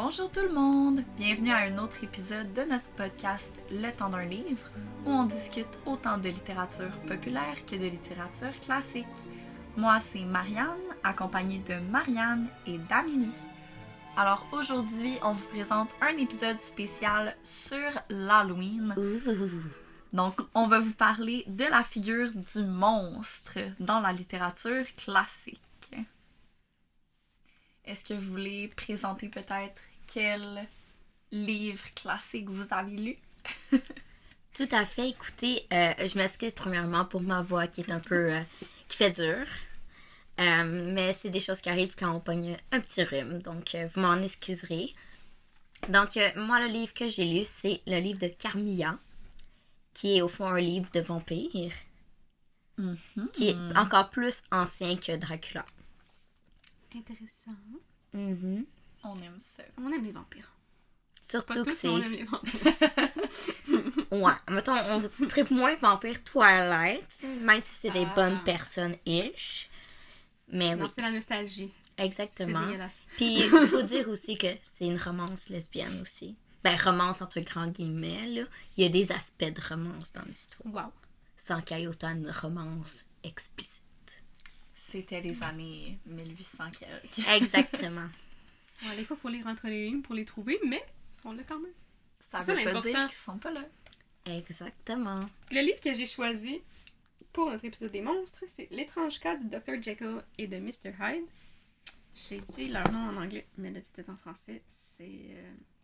Bonjour tout le monde! Bienvenue à un autre épisode de notre podcast Le temps d'un livre, où on discute autant de littérature populaire que de littérature classique. Moi, c'est Marianne, accompagnée de Marianne et d'Amélie. Alors aujourd'hui, on vous présente un épisode spécial sur l'Halloween. Donc, on va vous parler de la figure du monstre dans la littérature classique. Est-ce que vous voulez présenter peut-être quel livre classique vous avez lu? Tout à fait. Écoutez, je m'excuse premièrement pour ma voix qui est un peu... qui fait dur. Mais c'est des choses qui arrivent quand on pogne un petit rhume. Donc, vous m'en excuserez. Donc, moi, le livre que j'ai lu, c'est le livre de Carmilla, qui est au fond un livre de vampire, qui est encore plus ancien que Dracula. Intéressant. Mm-hmm. On aime ça. On aime les vampires. Surtout que c'est... On aime les vampires. Ouais, mettons, on tripe moins vampire Twilight, même si c'est des bonnes personnes-ish. Mais Non, oui, c'est la nostalgie. exactement. C'est dégueulasse. Puis, il faut dire aussi que c'est une romance lesbienne aussi. Ben, romance entre grands guillemets, là. Il y a des aspects de romance dans l'histoire. Wow. Sans qu'il y ait autant de romance explicite. C'était les années 1800 quelques. Exactement. Ouais, des fois, il faut lire entre les lignes pour les trouver, mais ils sont là quand même. Ça C'est veut pas l'important. dire qu'ils sont pas là. Exactement. Le livre que j'ai choisi pour notre épisode des monstres, c'est L'étrange cas du Dr. Jekyll et de Mr. Hyde. J'ai dit leur nom en anglais, mais le titre est en français. Je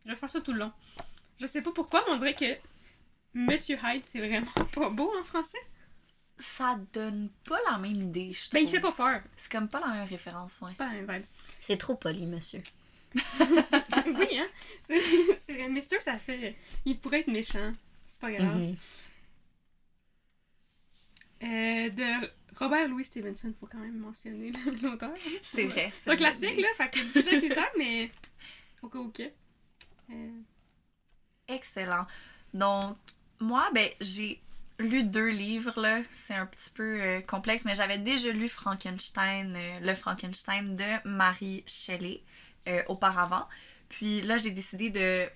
vais faire ça tout le long. Je sais pas pourquoi, mais on dirait que Monsieur Hyde, c'est vraiment pas beau en français. Ça donne pas la même idée, je trouve. Ben, il fait pas peur. C'est comme pas la même référence, ouais. Pas la même vibe. C'est trop poli, monsieur. Oui, hein? C'est Mister, ça fait... Il pourrait être méchant. C'est pas grave. Mhm. De Robert Louis Stevenson, faut quand même mentionner l'auteur. C'est vrai. C'est un classique, là, fait que déjà c'est ça, mais... Ok. Excellent. Donc, moi, ben, j'ai lu 2 livres, là. C'est un petit peu complexe, mais j'avais déjà lu Frankenstein, le Frankenstein de Mary Shelley auparavant. Puis là, j'ai décidé de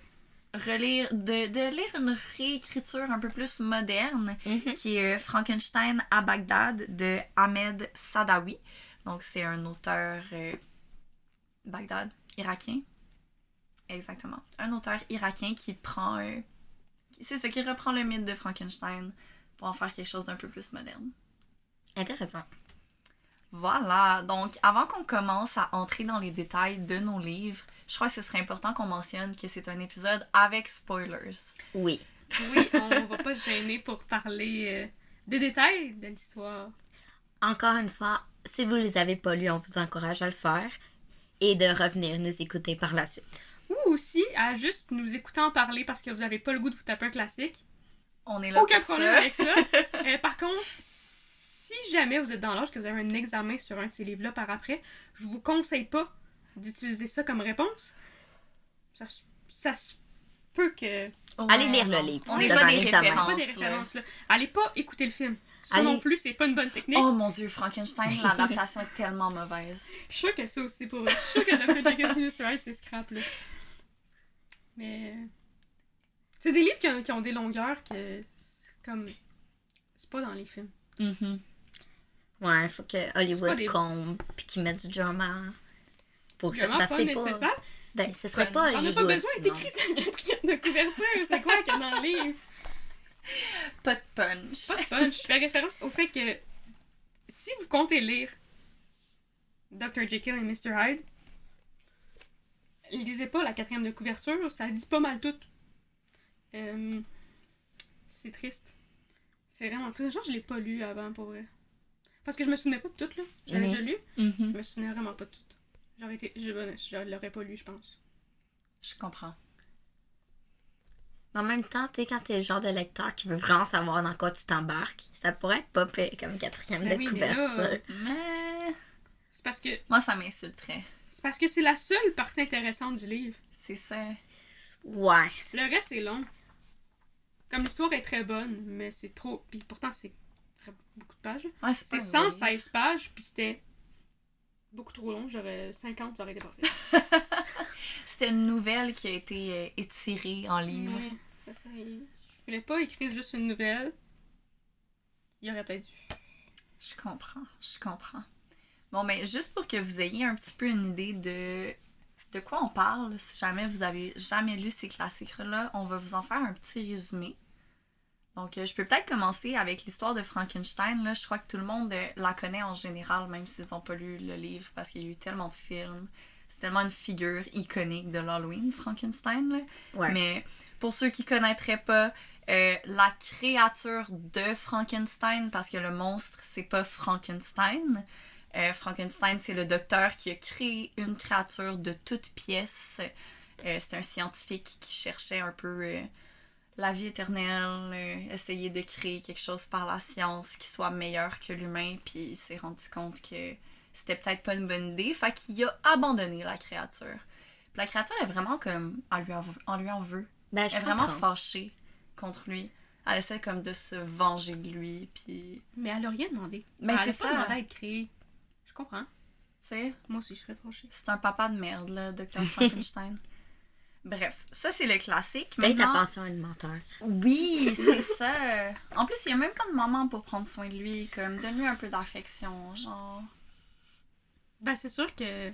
relire, de lire une réécriture un peu plus moderne, qui est Frankenstein à Bagdad de Ahmed Sadawi. Donc, c'est un auteur Bagdad, irakien. Exactement. Un auteur irakien qui prend c'est ça, qui reprend le mythe de Frankenstein pour en faire quelque chose d'un peu plus moderne. Intéressant. Voilà. Donc, avant qu'on commence à entrer dans les détails de nos livres, je crois que ce serait important qu'on mentionne que c'est un épisode avec spoilers. Oui. Oui, on va pas se gêner pour parler des détails de l'histoire. Encore une fois, si vous les avez pas lus, on vous encourage à le faire et de revenir nous écouter par la suite. Ou aussi à juste nous écouter en parler parce que vous avez pas le goût de vous taper un classique. On est là Aucun pour problème ça. avec ça. Par contre, si jamais vous êtes dans l'âge que vous avez un examen sur un de ces livres-là par après, je vous conseille pas d'utiliser ça comme réponse. Ça se peut que... Ouais, Allez lire le non. livre. On si n'est vous pas avez des un examen. Pas des références. Là. références, là. Allez pas écouter le film. Ça Allez. non plus, c'est pas une bonne technique. Oh mon dieu, Frankenstein, l'adaptation est tellement mauvaise. Je suis sûre que ça aussi pour eux. Je suis sûre que Dr. Jekyll et Mr. Hyde, c'est scrap, là. Mais... C'est des livres qui ont des longueurs que... Comme... C'est pas dans les films. Mm-hmm. Ouais, il faut que C'est pas Hollywood des- combe puis qu'ils mettent du drama. Pour que C'est ça vraiment passe pas pas. nécessaire. Ben, ce serait pas On a On n'a Hollywood. pas besoin sinon. d'écrire sa quatrième de couverture. C'est quoi qu'il y a dans le livre? Pas de punch. Pas de punch. Je fais référence au fait que si vous comptez lire Dr. Jekyll et Mr. Hyde, lisez pas la quatrième de couverture, ça dit pas mal tout. C'est triste. C'est vraiment triste. Genre, je l'ai pas lu avant, pour vrai. Parce que je me souvenais pas de tout, là. J'avais déjà lu, Mm-hmm. je me souvenais vraiment pas de tout. Je l'aurais pas lu, je pense. Je comprends. Mais en même temps, tu sais, quand t'es le genre de lecteur qui veut vraiment savoir dans quoi tu t'embarques, ça pourrait être pas pire comme quatrième Ben de oui, mais là, couverture. Mais C'est parce que moi, ça m'insulterait. c'est la seule partie intéressante du livre. C'est ça. Ouais. Le reste, c'est long. Comme l'histoire est très bonne, mais c'est trop... Puis pourtant, c'est beaucoup de pages. Ouais, c'est C'est pas un gros 116 pages, puis c'était beaucoup trop long. J'aurais 50, ça aurait été parfait. C'était une nouvelle qui a été étirée en livre. Ouais, c'est ça. Je voulais pas écrire juste une nouvelle. Il aurait peut-être dû. Je comprends. Bon, ben, juste pour que vous ayez un petit peu une idée de quoi on parle, si jamais vous avez jamais lu ces classiques-là, on va vous en faire un petit résumé. Donc, je peux peut-être commencer avec l'histoire de Frankenstein. Là. Je crois que tout le monde la connaît en général, même s'ils n'ont pas lu le livre, parce qu'il y a eu tellement de films. C'est tellement une figure iconique de l'Halloween, Frankenstein. Là. Ouais. Mais pour ceux qui connaîtraient pas, la créature de Frankenstein, parce que le monstre, c'est pas Frankenstein. Frankenstein, c'est le docteur qui a créé une créature de toute pièce. C'est un scientifique qui cherchait un peu la vie éternelle, essayer de créer quelque chose par la science qui soit meilleur que l'humain, puis il s'est rendu compte que c'était peut-être pas une bonne idée, fait qu'il a abandonné la créature. Puis la créature est vraiment comme, on lui en veut. Ben, Elle je est vraiment comprends. fâchée contre lui. Elle essaie comme de se venger de lui, puis... Mais elle a rien demandé. Mais elle c'est a pas ça. demandé à être créée. Je comprends. Tu sais, Moi aussi, je serais fâchée. c'est un papa de merde, là, Dr. Frankenstein. Bref, ça c'est le classique. Paye ta Maintenant... pension alimentaire. Oui, c'est ça. En plus, il n'y a même pas de maman pour prendre soin de lui. Comme, donne-lui un peu d'affection, genre. Ben, c'est sûr que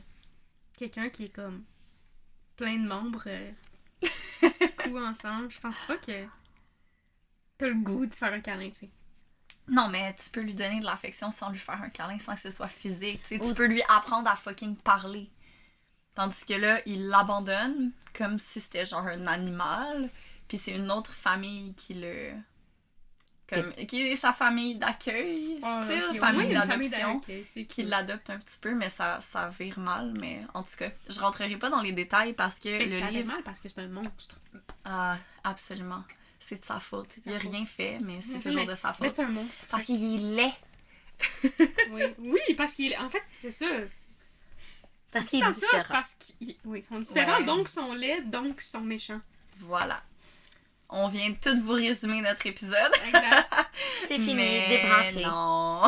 quelqu'un qui est comme plein de membres coups ensemble, je pense pas que t'as le goût de faire un câlin, tu sais. Non, mais tu peux lui donner de l'affection sans lui faire un câlin, sans que ce soit physique. Tu sais, tu Ou- peux lui apprendre à fucking parler. Tandis que là, il l'abandonne comme si c'était genre un animal. Puis c'est une autre famille qui le... Comme, qui est sa famille d'accueil, style ok. famille Oui, une famille d'adoption. d'accueil, c'est Qui cool. l'adopte un petit peu, mais ça vire mal. Mais en tout cas, je rentrerai pas dans les détails parce que Mais le ça fait livre... mal parce que c'est un monstre. Ah, absolument. C'est de sa faute. Il a faute. rien fait, mais c'est Mais- toujours de sa Mais faute. c'est un monstre. Parce qu'il est laid. Oui, oui, parce qu'il est... En fait, c'est ça. Parce C'est qu'il est tout le temps ça, différent. c'est parce qu'ils oui, ils sont différents, Ouais. donc ils sont laids, donc ils sont méchants. Voilà. On vient de tout vous résumer notre épisode. Exact. C'est fini, Mais débranché. non.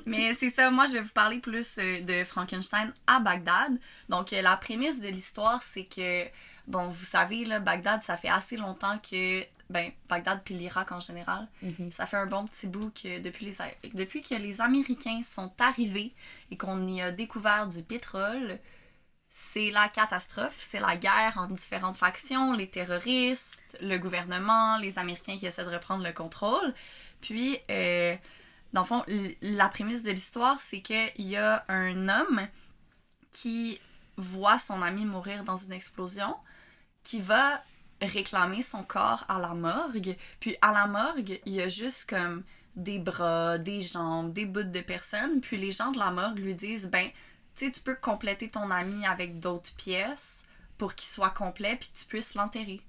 Mais c'est ça, moi je vais vous parler plus de Frankenstein à Bagdad. Donc la prémisse de l'histoire, c'est que, bon, vous savez, là, Bagdad, ça fait assez longtemps que, ben, Bagdad puis l'Irak en général, Mhm. ça fait un bon petit bout que depuis que les Américains sont arrivés et qu'on y a découvert du pétrole, c'est la catastrophe, c'est la guerre entre différentes factions, les terroristes, le gouvernement, les Américains qui essaient de reprendre le contrôle. Puis, dans le fond, la prémisse de l'histoire, c'est qu'il y a un homme qui voit son ami mourir dans une explosion, qui va réclamer son corps à la morgue. Puis à la morgue, il y a juste comme des bras, des jambes, des bouts de personnes. Puis les gens de la morgue lui disent, ben, tu sais, tu peux compléter ton ami avec d'autres pièces pour qu'il soit complet puis que tu puisses l'enterrer.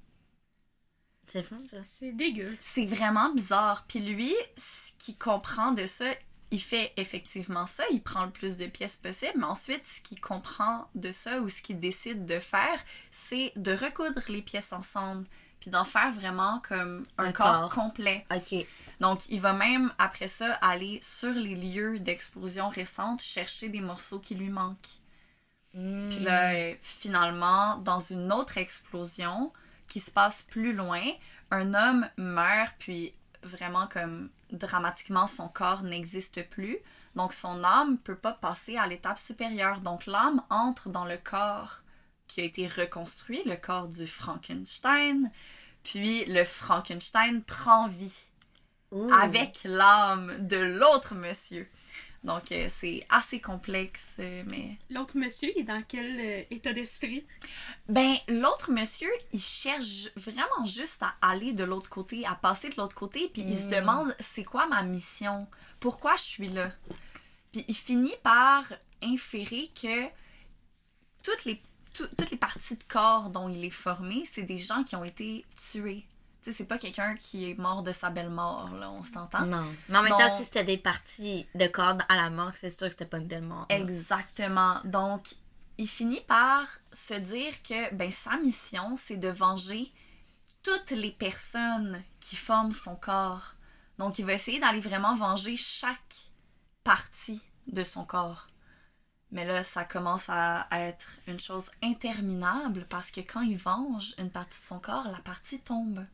C'est fun, ça. C'est dégueu. C'est vraiment bizarre. Puis lui, ce qu'il comprend de ça, il fait effectivement ça, il prend le plus de pièces possible, mais ensuite, ce qu'il comprend de ça ou ce qu'il décide de faire, c'est de recoudre les pièces ensemble, puis d'en faire vraiment comme un corps complet. Ok. Donc, il va même, après ça, aller sur les lieux d'explosion récentes chercher des morceaux qui lui manquent. Puis là, finalement, dans une autre explosion qui se passe plus loin, un homme meurt, puis vraiment comme dramatiquement, son corps n'existe plus. Donc, son âme peut pas passer à l'étape supérieure. Donc, l'âme entre dans le corps qui a été reconstruit, le corps du Frankenstein. Puis, le Frankenstein prend vie Ouh. avec l'âme de l'autre monsieur. Donc, c'est assez complexe, mais... L'autre monsieur, il est dans quel état d'esprit? Ben, l'autre monsieur, il cherche vraiment juste à aller de l'autre côté, à passer de l'autre côté, puis il se demande, c'est quoi ma mission? Pourquoi je suis là? Puis il finit par inférer que toutes les parties de corps dont il est formé, c'est des gens qui ont été tués. Tu sais, c'est pas quelqu'un qui est mort de sa belle mort, là, on s'entend? Non. Mais en même Non. temps, si c'était des parties de corps à la mort, c'est sûr que c'était pas une belle mort. là. Exactement. Donc, il finit par se dire que ben, sa mission, c'est de venger toutes les personnes qui forment son corps. Donc, il va essayer d'aller vraiment venger chaque partie de son corps. Mais là, ça commence à être une chose interminable parce que quand il venge une partie de son corps, la partie tombe.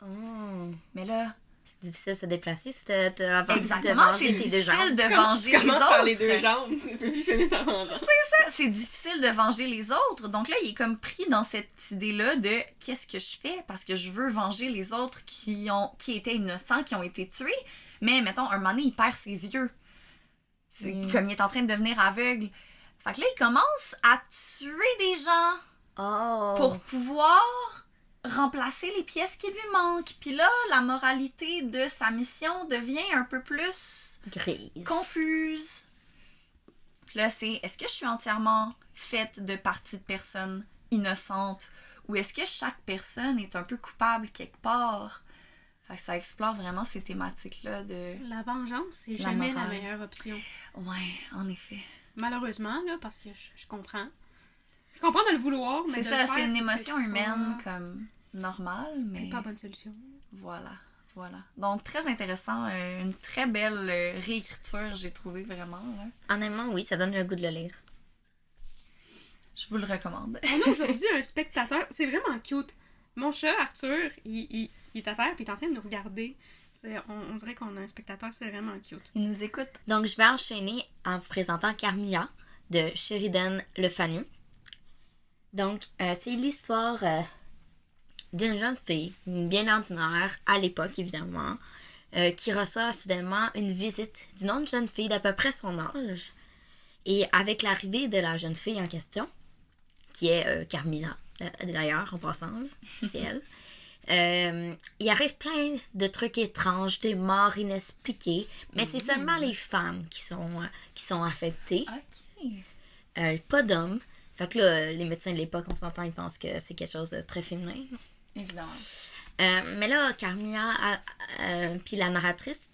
Oh. Mais là, C'est difficile de se déplacer si t'as avant exactement, de c'est manger tes deux jambes. difficile de Tu venger les commences par les autres. deux jambes, tu peux plus finir ta vengeance. C'est difficile de venger les autres. Donc là, il est comme pris dans cette idée-là de qu'est-ce que je fais parce que je veux venger les autres qui étaient innocents, qui ont été tués. Mais mettons, un moment donné, il perd ses yeux. C'est comme il est en train de devenir aveugle. Fait que là, il commence à tuer des gens Oh. pour pouvoir remplacer les pièces qui lui manquent. Puis là, la moralité de sa mission devient un peu plus Grise. confuse. Puis là, c'est est-ce que je suis entièrement faite de parties de personnes innocentes ou est-ce que chaque personne est un peu coupable quelque part? Fait que ça explore vraiment ces thématiques-là de... La vengeance, c'est La jamais la morale. meilleure option. Ouais, en effet. Malheureusement, là, parce que je comprends. Je comprends de le vouloir, mais C'est de ça, le faire, c'est une peut-être émotion humaine pas- comme normale, mais... C'est pas la bonne solution. Voilà. Donc, très intéressant. Une très belle réécriture, j'ai trouvé vraiment. Là. Honnêtement, oui, ça donne le goût de le lire. Je vous le recommande. On a aujourd'hui un spectateur, c'est vraiment cute. Mon chat, Arthur, il est à terre puis il est en train de nous regarder. On dirait qu'on a un spectateur, c'est vraiment cute. Il nous écoute. Donc, je vais enchaîner en vous présentant Carmilla de Sheridan Le Fanu. Donc, c'est l'histoire d'une jeune fille, bien ordinaire, à l'époque évidemment, qui reçoit soudainement une visite d'une autre jeune fille d'à peu près son âge. Et avec l'arrivée de la jeune fille en question, qui est Carmilla, d'ailleurs, en passant, là, c'est elle, il arrive plein de trucs étranges, des morts inexpliquées, mais c'est seulement les femmes qui sont affectées. OK. Pas d'hommes. Fait que là, les médecins de l'époque, on s'entend, ils pensent que c'est quelque chose de très féminin. Évidemment. Mais là, Carmilla, puis la narratrice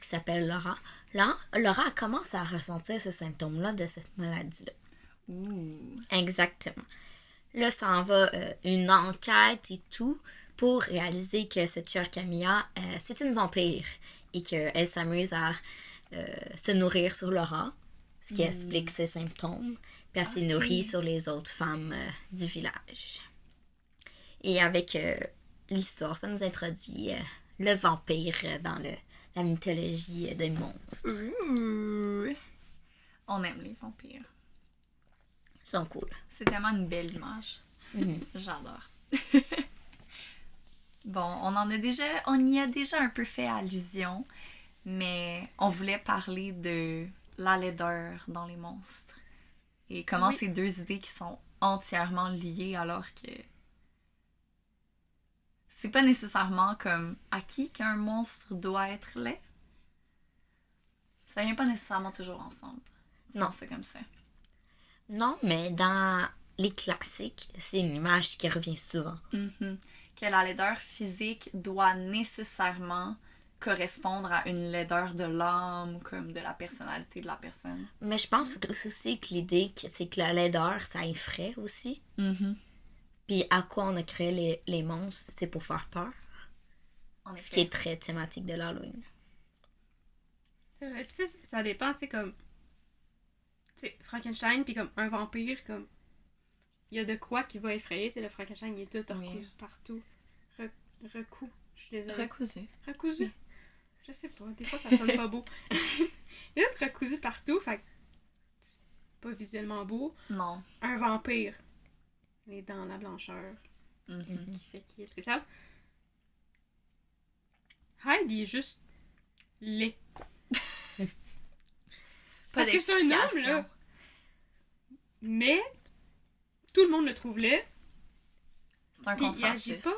qui s'appelle Laura, Laura commence à ressentir ces symptômes-là de cette maladie-là. Ouh. Exactement. Là, ça en va une enquête et tout pour réaliser que cette chère Camilla, c'est une vampire et qu'elle s'amuse à se nourrir sur Laura, ce qui explique ses symptômes, puis elle s'est nourrie sur les autres femmes du village. Et avec l'histoire, ça nous introduit le vampire dans la mythologie des monstres. Ouh. On aime les vampires. Ils sont cool. C'est tellement une belle image. J'adore. Bon, on y a déjà un peu fait allusion, mais on voulait parler de la laideur dans les monstres. Et comment Oui. ces deux idées qui sont entièrement liées alors que c'est pas nécessairement comme acquis qu'un monstre doit être laid. Ça vient pas nécessairement toujours ensemble. Non. C'est comme ça. Non, mais dans les classiques, c'est une image qui revient souvent. Mhm. Que la laideur physique doit nécessairement correspondre à une laideur de l'âme, comme de la personnalité de la personne. Mais je pense aussi que l'idée, c'est que la laideur, ça effraie aussi. Mhm. Puis à quoi on a créé les monstres, c'est pour faire peur. En Ce effet. qui est très thématique de l'Halloween. C'est vrai. Puis tu sais, ça dépend, tu sais, comme. Tu sais, Frankenstein, puis comme un vampire, comme. Il y a de quoi qui va effrayer, tu sais, le Frankenstein, il est tout Oui. recousu partout. Recou. Je suis désolée. Recousu. Recousu. Je sais pas, des fois ça sonne pas beau. Il est tout recousu partout, fait que c'est pas visuellement beau. Non. Un vampire. Les dents, la blancheur, Mhm. qui fait qu'il est spécial. Hyde, il est juste laid. Pas Parce que c'est un homme, d'explication. là. Mais, tout le monde le trouve laid. C'est un Puis il agit consensus. pas.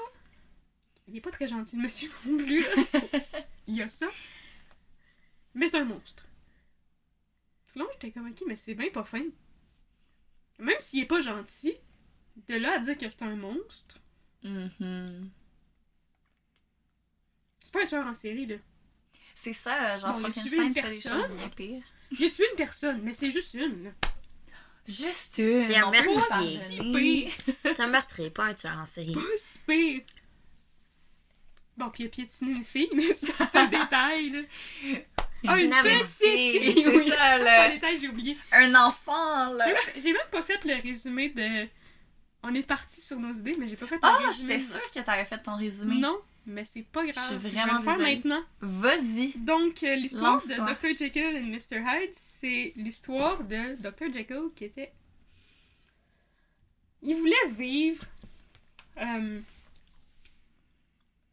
Il est pas très gentil, le monsieur, non plus. Là. Il y a ça. Mais c'est un monstre. Tout le long, j'étais comme, ok, mais c'est bien pas fin. Même s'il est pas gentil, de là à dire que c'est un monstre, Mhm. c'est pas un tueur en série, là. C'est ça, genre Bon, il a tué Frankenstein une fait des personne. choses bien pires. Il a tué une personne, mais c'est juste une, là. Juste une. C'est un on peut meurtrier. pas Si pardonner. pire. C'est un meurtrier, pas un tueur en série. Pas si pire. Bon, puis il a piétiné une fille, mais ça, c'est un détail, là. Ah, une petite petite fille, fille! c'est Oui, ça, c'est là. un détail, j'ai oublié. Un enfant, là. J'ai même pas fait le résumé de... On est parti sur nos idées, mais j'ai pas fait le Ah, résumé. j'étais sûre que t'avais fait ton résumé. Non, mais c'est pas grave. Je suis vais vraiment le faire désolée. maintenant. Vas-y. Donc, l'histoire de Lance-toi. Dr. Jekyll et Mr. Hyde, c'est l'histoire de Dr. Jekyll qui était... Il voulait vivre...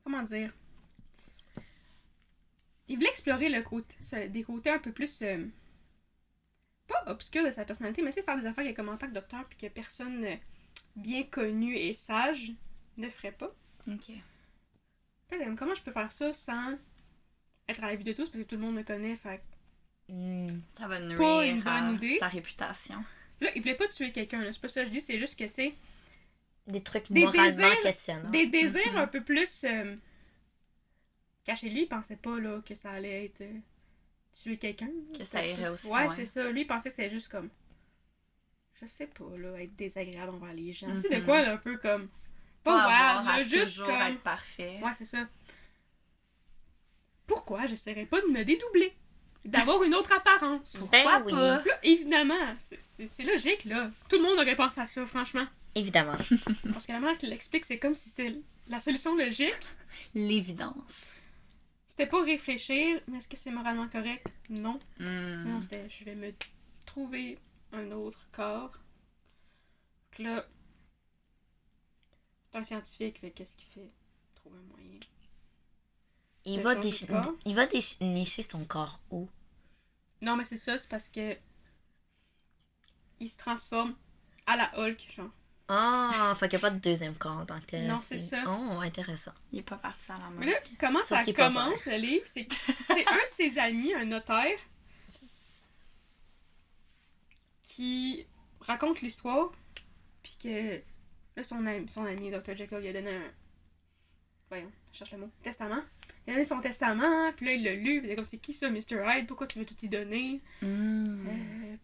Comment dire? Il voulait explorer des côtés un peu plus... pas obscurs de sa personnalité, mais essayer de faire des affaires qu'il y a comme en tant que docteur puis que personne bien connu et sage ne ferait pas. Ok. Puis là, comment je peux faire ça sans être à la vue de tous parce que tout le monde me connaît, fait Ça va Pas nuire une bonne à idée. sa réputation. là, il voulait pas tuer quelqu'un, là. C'est pas ça que je dis, c'est juste que, tu sais, Des trucs Des moralement désirs- questionnants. des désirs un peu plus cachés. Lui, il pensait pas, là, que ça allait être tuer quelqu'un. Que ça irait aussi Ouais, loin. c'est ça. Lui, il pensait que c'était juste comme, je sais pas, là, être désagréable envers les gens. Tu sais, de Mhm. quoi, là, un peu comme, Pas pas avoir grave, à là, juste toujours comme, être parfait. ouais, c'est ça. Pourquoi j'essaierais pas de me dédoubler? D'avoir une autre apparence. Pourquoi Ben oui. pas? Là, évidemment, c'est logique, là. Tout le monde aurait pensé à ça, franchement. Évidemment. Parce que la manière qu'il l'explique, c'est comme si c'était la solution logique. L'évidence. C'était pas réfléchir, mais est-ce que c'est moralement correct? Non. Hmm. Non, c'était je vais me trouver un autre corps. Donc là, c'est un scientifique, fait qu'est-ce qu'il fait? Trouver un moyen. Il De va, changer de corps. il va dénicher son corps où? Non, mais c'est ça, c'est parce que il se transforme à la Hulk, genre. Ah, fait qu'il n'y a pas de deuxième corps en tant que tel. Non, c'est ça. Oh, intéressant. Il est pas parti à la main. Mais là, comment Sauf ça qu'il est pas commence, le livre? C'est que c'est un de ses amis, un notaire, qui raconte l'histoire, puis que là, son ami, Dr. Jekyll, il a donné un... Voyons, je cherche le mot. Testament. Il a donné son testament, puis là, il l'a lu, puis il est comme, c'est qui ça, Mr. Hyde? Pourquoi tu veux tout y donner? Hmm.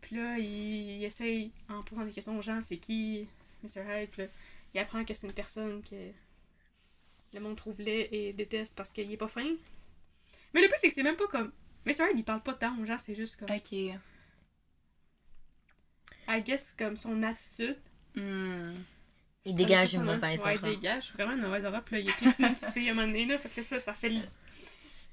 Puis là, il essaye, en posant des questions aux gens, c'est qui Mr. Hyde? Puis là, il apprend que c'est une personne que le monde trouve laid et déteste parce qu'il est pas fin. Mais le plus, c'est que c'est même pas comme... Mr. Hyde, il parle pas tant aux gens, c'est juste comme... Ok. I guess, comme son attitude. Hmm. Il dégage une Son- mauvaise Ouais, il aura. dégage vraiment une mauvaise aura. Puis là, il est plus une petite fille à un moment donné, là. Fait que ça fait le,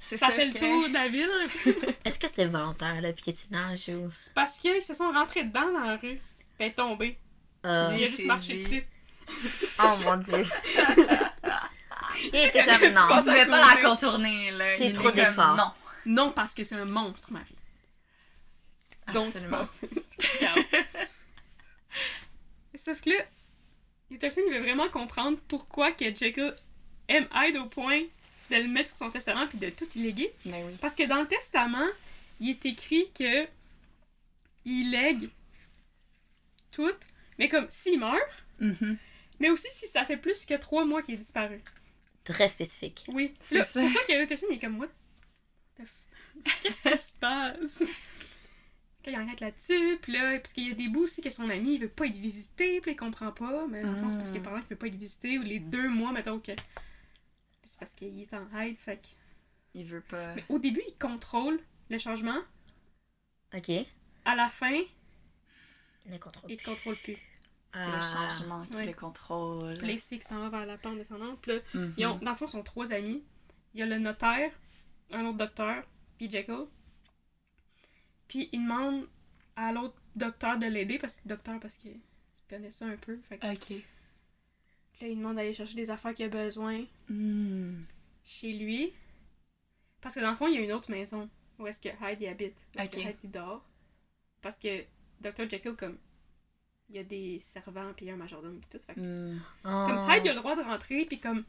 C'est ça sûr fait le que- tour de la ville, un peu. Est-ce que c'était volontaire, le piétinage ou... C'est parce qu'ils se sont rentrés dedans dans la rue. Puis elle est tombée. Il a Oui, juste c'est marché dit. dessus. Oh mon dieu. Il était comme On non. Passe à pouvait pas côté. la contourner, là. C'est Il trop était comme, d'efforts. Non. Non, parce que c'est un monstre, Marie. Donc, Absolument. c'est grave. Sauf que là, Utterson, il veut vraiment comprendre pourquoi que Jekyll aime Hyde au point de le mettre sur son testament puis de tout illéguer. Ben oui. Parce que dans le testament, il est écrit que il lègue tout, mais comme s'il meurt, Mhm. mais aussi si ça fait plus que 3 mois qu'il est disparu. Très spécifique. Oui, C'est là, ça. pour ça que Utterson est comme, what the qu'est-ce qui se passe? Puis là, il enquête là-dessus, puis là, parce qu'il y a des bouts aussi que son ami, il veut pas être visité, puis il comprend pas, mais dans le fond, c'est parce que pendant qu'il veut pas être visité, ou les 2 mois, mettons que... C'est parce qu'il est en Hyde, fait que... Il veut pas. Mais au début, il contrôle le changement, Ok. Il à la fin, ne contrôle il plus. te contrôle plus. C'est Ah. le changement qui Ouais. le contrôle. Puis là, il sait qu'il s'en va vers la pente descendante, puis là, Mhm. ils ont, dans le fond, ils sont 3 amis. Il y a le notaire, un autre docteur, puis Jekyll. Puis il demande à l'autre docteur de l'aider, parce qu'il connaît ça un peu. Fait que Ok. puis là, il demande d'aller chercher des affaires qu'il a besoin Hmm. chez lui. Parce que dans le fond, il y a une autre maison où est-ce que Hyde y habite. Où est-ce Ok. que Hyde il dort. Parce que Dr. Jekyll, comme, il y a des servants, puis il y a un majordome, puis tout. Fait que Hmm. comme Oh. Hyde, il a le droit de rentrer, puis comme,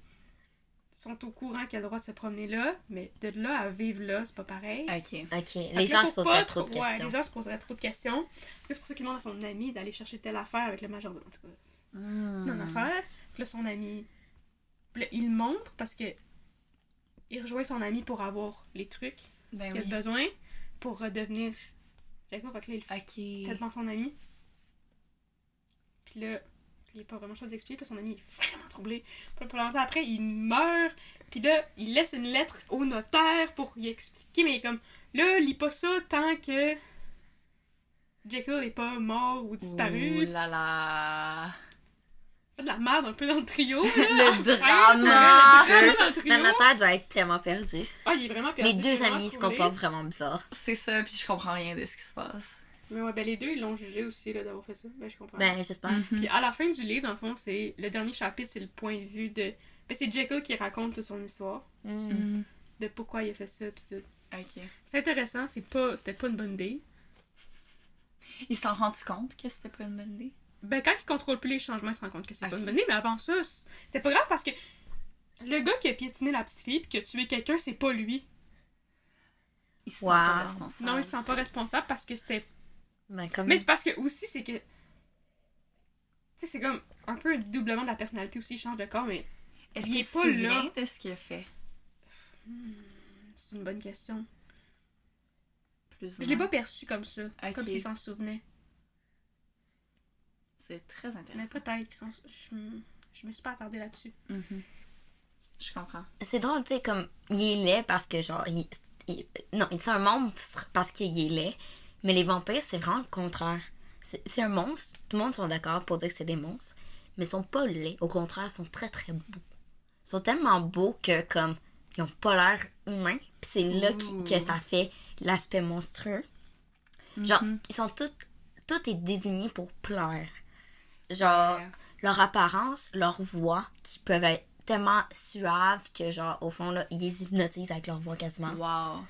ils sont au courant qu'il a le droit de se promener là, mais de là à vivre là, c'est pas pareil. Ok. Ok. Fait Les que gens là, se pour poseraient pas trop de Ouais, questions. les gens se poseraient trop de questions. C'est pour ça qu'il demande à son ami d'aller chercher telle affaire avec le majordome. En tout cas, c'est Hmm. une affaire. Puis là, son ami, puis là, il le montre parce que il rejoint son ami pour avoir les trucs Ben qu'il a oui. besoin pour redevenir Jacob. Fait que là, il le fait Ok. devant son ami. Puis là, il n'y a pas vraiment chose d'expliquer, puis son ami est vraiment troublé. Puis pas longtemps après, il meurt. Puis là, il laisse une lettre au notaire pour y expliquer, mais comme Là, lis pas ça tant que Jekyll est pas mort ou disparu. Ouh là là. Fait de la merde un peu dans le trio. Le drama! drama! La notaire doit être tellement perdue. Ah, il est vraiment perdu. Mes deux vraiment amis se troublé. comportent vraiment bizarre. C'est ça, puis je comprends rien de ce qui se passe. Mais ouais, ben les deux, ils l'ont jugé aussi là, d'avoir fait ça. Ben, je comprends. Ben, j'espère. Puis à la fin du livre, dans le fond, c'est le dernier chapitre, c'est le point de vue de... Ben, c'est Jekyll qui raconte toute son histoire. Mm. De pourquoi il a fait ça, pis tout. Ok. C'est intéressant, c'était pas une bonne idée. Ils se sont rendus compte que c'était pas une bonne idée? Ben, quand il contrôle plus les changements, il se rend compte que c'est pas Ok. une bonne idée, mais avant ça, c'était pas grave parce que le gars qui a piétiné la petite fille pis qui a tué quelqu'un, c'est pas lui. Ils se Wow. sentent pas responsables. Non, il se sent pas responsable parce que c'était... Ben, comme... Mais c'est parce que aussi, c'est que... Tu sais, c'est comme un peu un doublement de la personnalité aussi, il change de corps, mais Est-ce il qu'il est se pas souvient là. de ce qu'il a fait? c'est une bonne question. Plus ou Je l'ai moins. pas perçu comme ça, Ok. comme s'il s'en souvenait. C'est très Mais intéressant. peut-être qu'il je me suis pas attardée là-dessus. Mhm. Je comprends. C'est drôle, tu sais, comme, il est laid parce que, genre, non, c'est un monstre parce qu'il est laid, mais les vampires, c'est vraiment le contraire. C'est un monstre, tout le monde sont d'accord pour dire que c'est des monstres, mais ils sont pas laids, au contraire, ils sont très très beaux. Ils sont tellement beaux que, comme, ils ont pas l'air humains, pis c'est là Ouh. que ça fait l'aspect monstrueux. Genre, Mhm. ils sont tout est désigné pour plaire. Genre, Ouais. leur apparence, leur voix, qui peuvent être tellement suaves que, genre, au fond, là, ils les hypnotisent avec leur voix quasiment. Wow.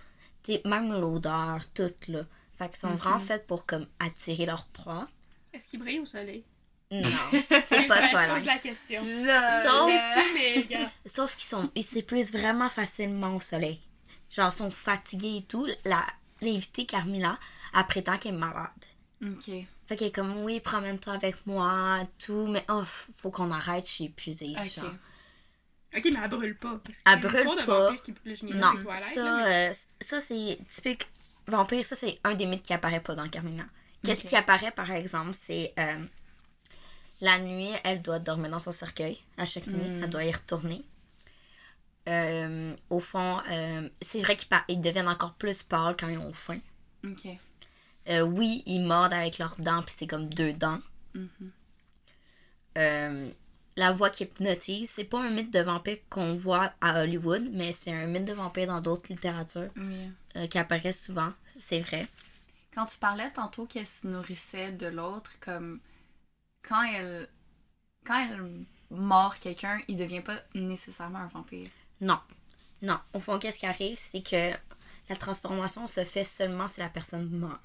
Tu sais, même l'odeur, tout, là. Fait qu'ils sont vraiment faits pour, comme, attirer leur proie. Est-ce qu'il brille au soleil? Non, c'est pas toi, Je pose là. la question. Sauf- Je suis, mais gars. Sauf ils s'épuisent vraiment facilement au soleil. Genre, ils sont fatigués et tout. L'invité Carmilla, elle prétend qu'elle est malade. Ok. Fait qu'elle est comme, oui, promène-toi avec moi, tout, mais oh, faut qu'on arrête, je suis épuisée. Ok. Genre. Ok, mais elle brûle pas. Parce Elle qu'il y a brûle l'histoire de pas. vampire qui brûle, je n'ai Non, pas les toilettes, ça, là, mais- ça c'est typique vampire. Ça, c'est un des mythes qui apparaît pas dans Carmilla. Qu'est-ce Ok. qui apparaît, par exemple, c'est la nuit, elle doit dormir dans son cercueil. À chaque nuit, elle doit y retourner. Au fond, c'est vrai qu'ils deviennent encore plus pâles quand ils ont faim. Ok. Oui, ils mordent avec leurs dents, puis c'est comme 2 dents. La voix qui hypnotise, c'est pas un mythe de vampire qu'on voit à Hollywood, mais c'est un mythe de vampire dans d'autres littératures Oui. qui apparaît souvent, c'est vrai. Quand tu parlais tantôt qu'elle se nourrissait de l'autre, comme quand elle mord quelqu'un, il devient pas nécessairement un vampire. Non. Non. Au fond, qu'est-ce qui arrive, c'est que la transformation se fait seulement si la personne meurt.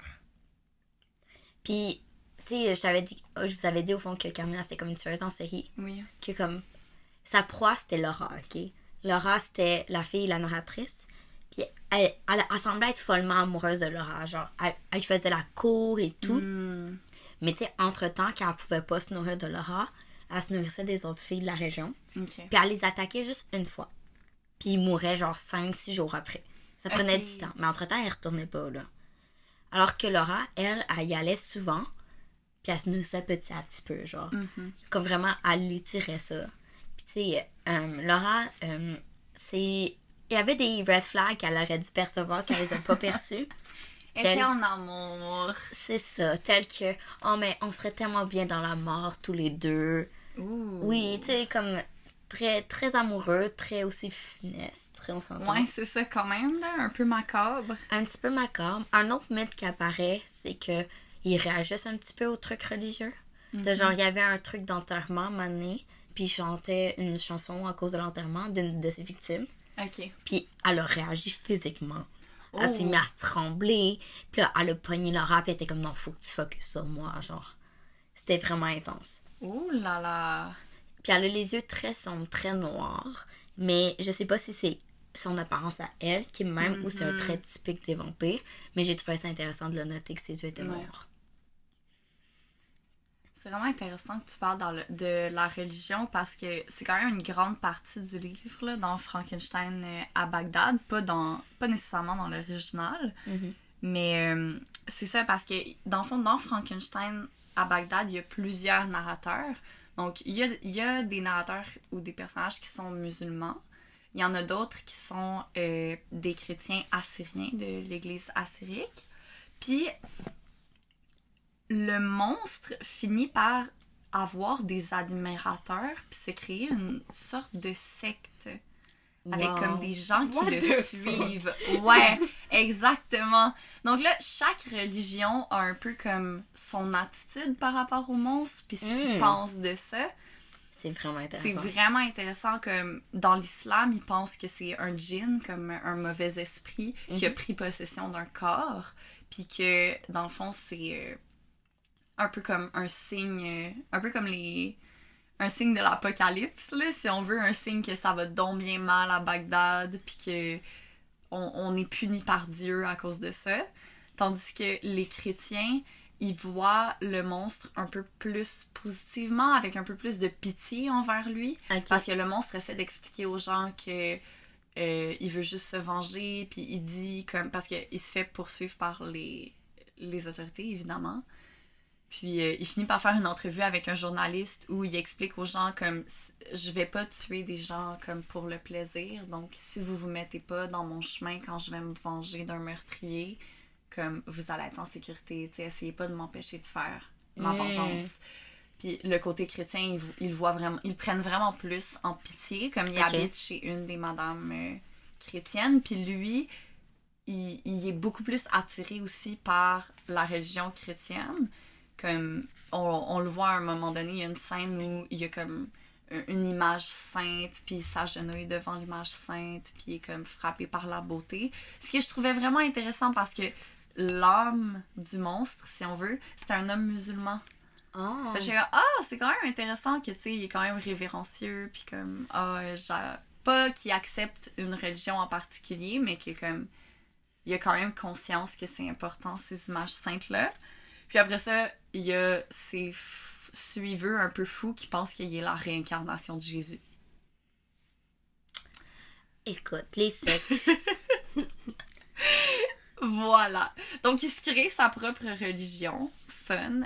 Puis, tu sais, je vous avais dit au fond que Carmilla, c'était comme une tueuse en série. Oui. Que comme, sa proie, c'était Laura, ok? Laura, c'était la fille, la narratrice. Puis, elle semblait être follement amoureuse de Laura. Genre, elle faisait la cour et tout. Hmm. Mais tu sais, entre-temps, quand elle pouvait pas se nourrir de Laura, elle se nourrissait des autres filles de la région. Ok. Puis elle les attaquait juste une fois. Puis ils mouraient genre 5-6 jours après. Ça prenait Ok. du temps. Mais entre-temps, elle retournait pas, là. Alors que Laura, elle y allait souvent. Puis elle se nourrissait petit à petit peu, genre. Comme vraiment, elle l'étirait ça. Puis tu sais, Laura, c'est... Il y avait des red flags qu'elle aurait dû percevoir qu'elle les a pas perçus. Elle était en amour. C'est ça, tel que, oh mais on serait tellement bien dans la mort tous les deux. Ouh. Oui, tu sais, comme très, très amoureux, très aussi funeste, très, on s'entend. Ouais, c'est ça quand même, là. Un peu macabre. Un petit peu macabre. Un autre mythe qui apparaît, c'est que ils réagissent un petit peu aux trucs religieux. De genre, il y avait un truc d'enterrement, mané, puis il chantait une chanson à cause de l'enterrement d'une de ses victimes. Ok. Puis elle a réagi physiquement. Elle Oh. s'est mise à trembler. Puis là, elle a pogné Laura, puis elle était comme, non, faut que tu focuses sur moi, genre. C'était vraiment intense. Ouh là là. Puis elle a les yeux très sombres, très noirs. Mais je sais pas si c'est son apparence à elle qui est même ou c'est un trait typique des vampires. Mais j'ai trouvé ça intéressant de le noter que ses yeux étaient Ouais. noirs. C'est vraiment intéressant que tu parles de la religion parce que c'est quand même une grande partie du livre, là, dans Frankenstein à Bagdad. Pas nécessairement dans l'original. Mais c'est ça parce que, dans le fond, dans Frankenstein à Bagdad, il y a plusieurs narrateurs. Donc, il y a des narrateurs ou des personnages qui sont musulmans. Il y en a d'autres qui sont des chrétiens assyriens de l'église assyrique. Puis, le monstre finit par avoir des admirateurs puis se créer une sorte de secte avec Wow. comme des gens qui What le the suivent. Ouais, exactement. Donc là, chaque religion a un peu comme son attitude par rapport au monstre puis ce qu'ils pensent de ça. C'est vraiment C'est intéressant. vraiment intéressant, comme dans l'islam, ils pensent que c'est un djinn, comme un mauvais esprit qui a pris possession d'un corps, puis que dans le fond c'est un peu comme un signe, un peu comme un signe de l'apocalypse, là, si on veut, un signe que ça va donc bien mal à Bagdad, puis que on est puni par Dieu à cause de ça. Tandis que les chrétiens, ils voient le monstre un peu plus positivement, avec un peu plus de pitié envers lui. Ok. Parce que le monstre essaie d'expliquer aux gens que il veut juste se venger, puis il dit comme... Parce qu'il se fait poursuivre par les autorités, évidemment. Puis il finit par faire une entrevue avec un journaliste où il explique aux gens comme je vais pas tuer des gens comme pour le plaisir, donc si vous mettez pas dans mon chemin quand je vais me venger d'un meurtrier, comme vous allez être en sécurité, tu sais, essayez pas de m'empêcher de faire ma vengeance. Puis le côté chrétien, ils voient vraiment, ils le prennent vraiment plus en pitié, comme il habite chez une des madames chrétiennes, puis lui, il est beaucoup plus attiré aussi par la religion chrétienne. Comme on le voit à un moment donné, il y a une scène où il y a comme une image sainte, puis il s'agenouille devant l'image sainte, puis il est comme frappé par la beauté. Ce que je trouvais vraiment intéressant parce que l'âme du monstre, si on veut, c'est un homme musulman. Oh. Fait que j'étais comme, c'est quand même intéressant que, tu sais, il est quand même révérencieux, puis comme, pas qu'il accepte une religion en particulier, mais que comme, il a quand même conscience que c'est important, ces images saintes-là. Puis après ça, il y a ces suiveux un peu fous qui pensent qu'il est la réincarnation de Jésus. Écoute, les sectes. Voilà. Donc, il se crée sa propre religion. Fun.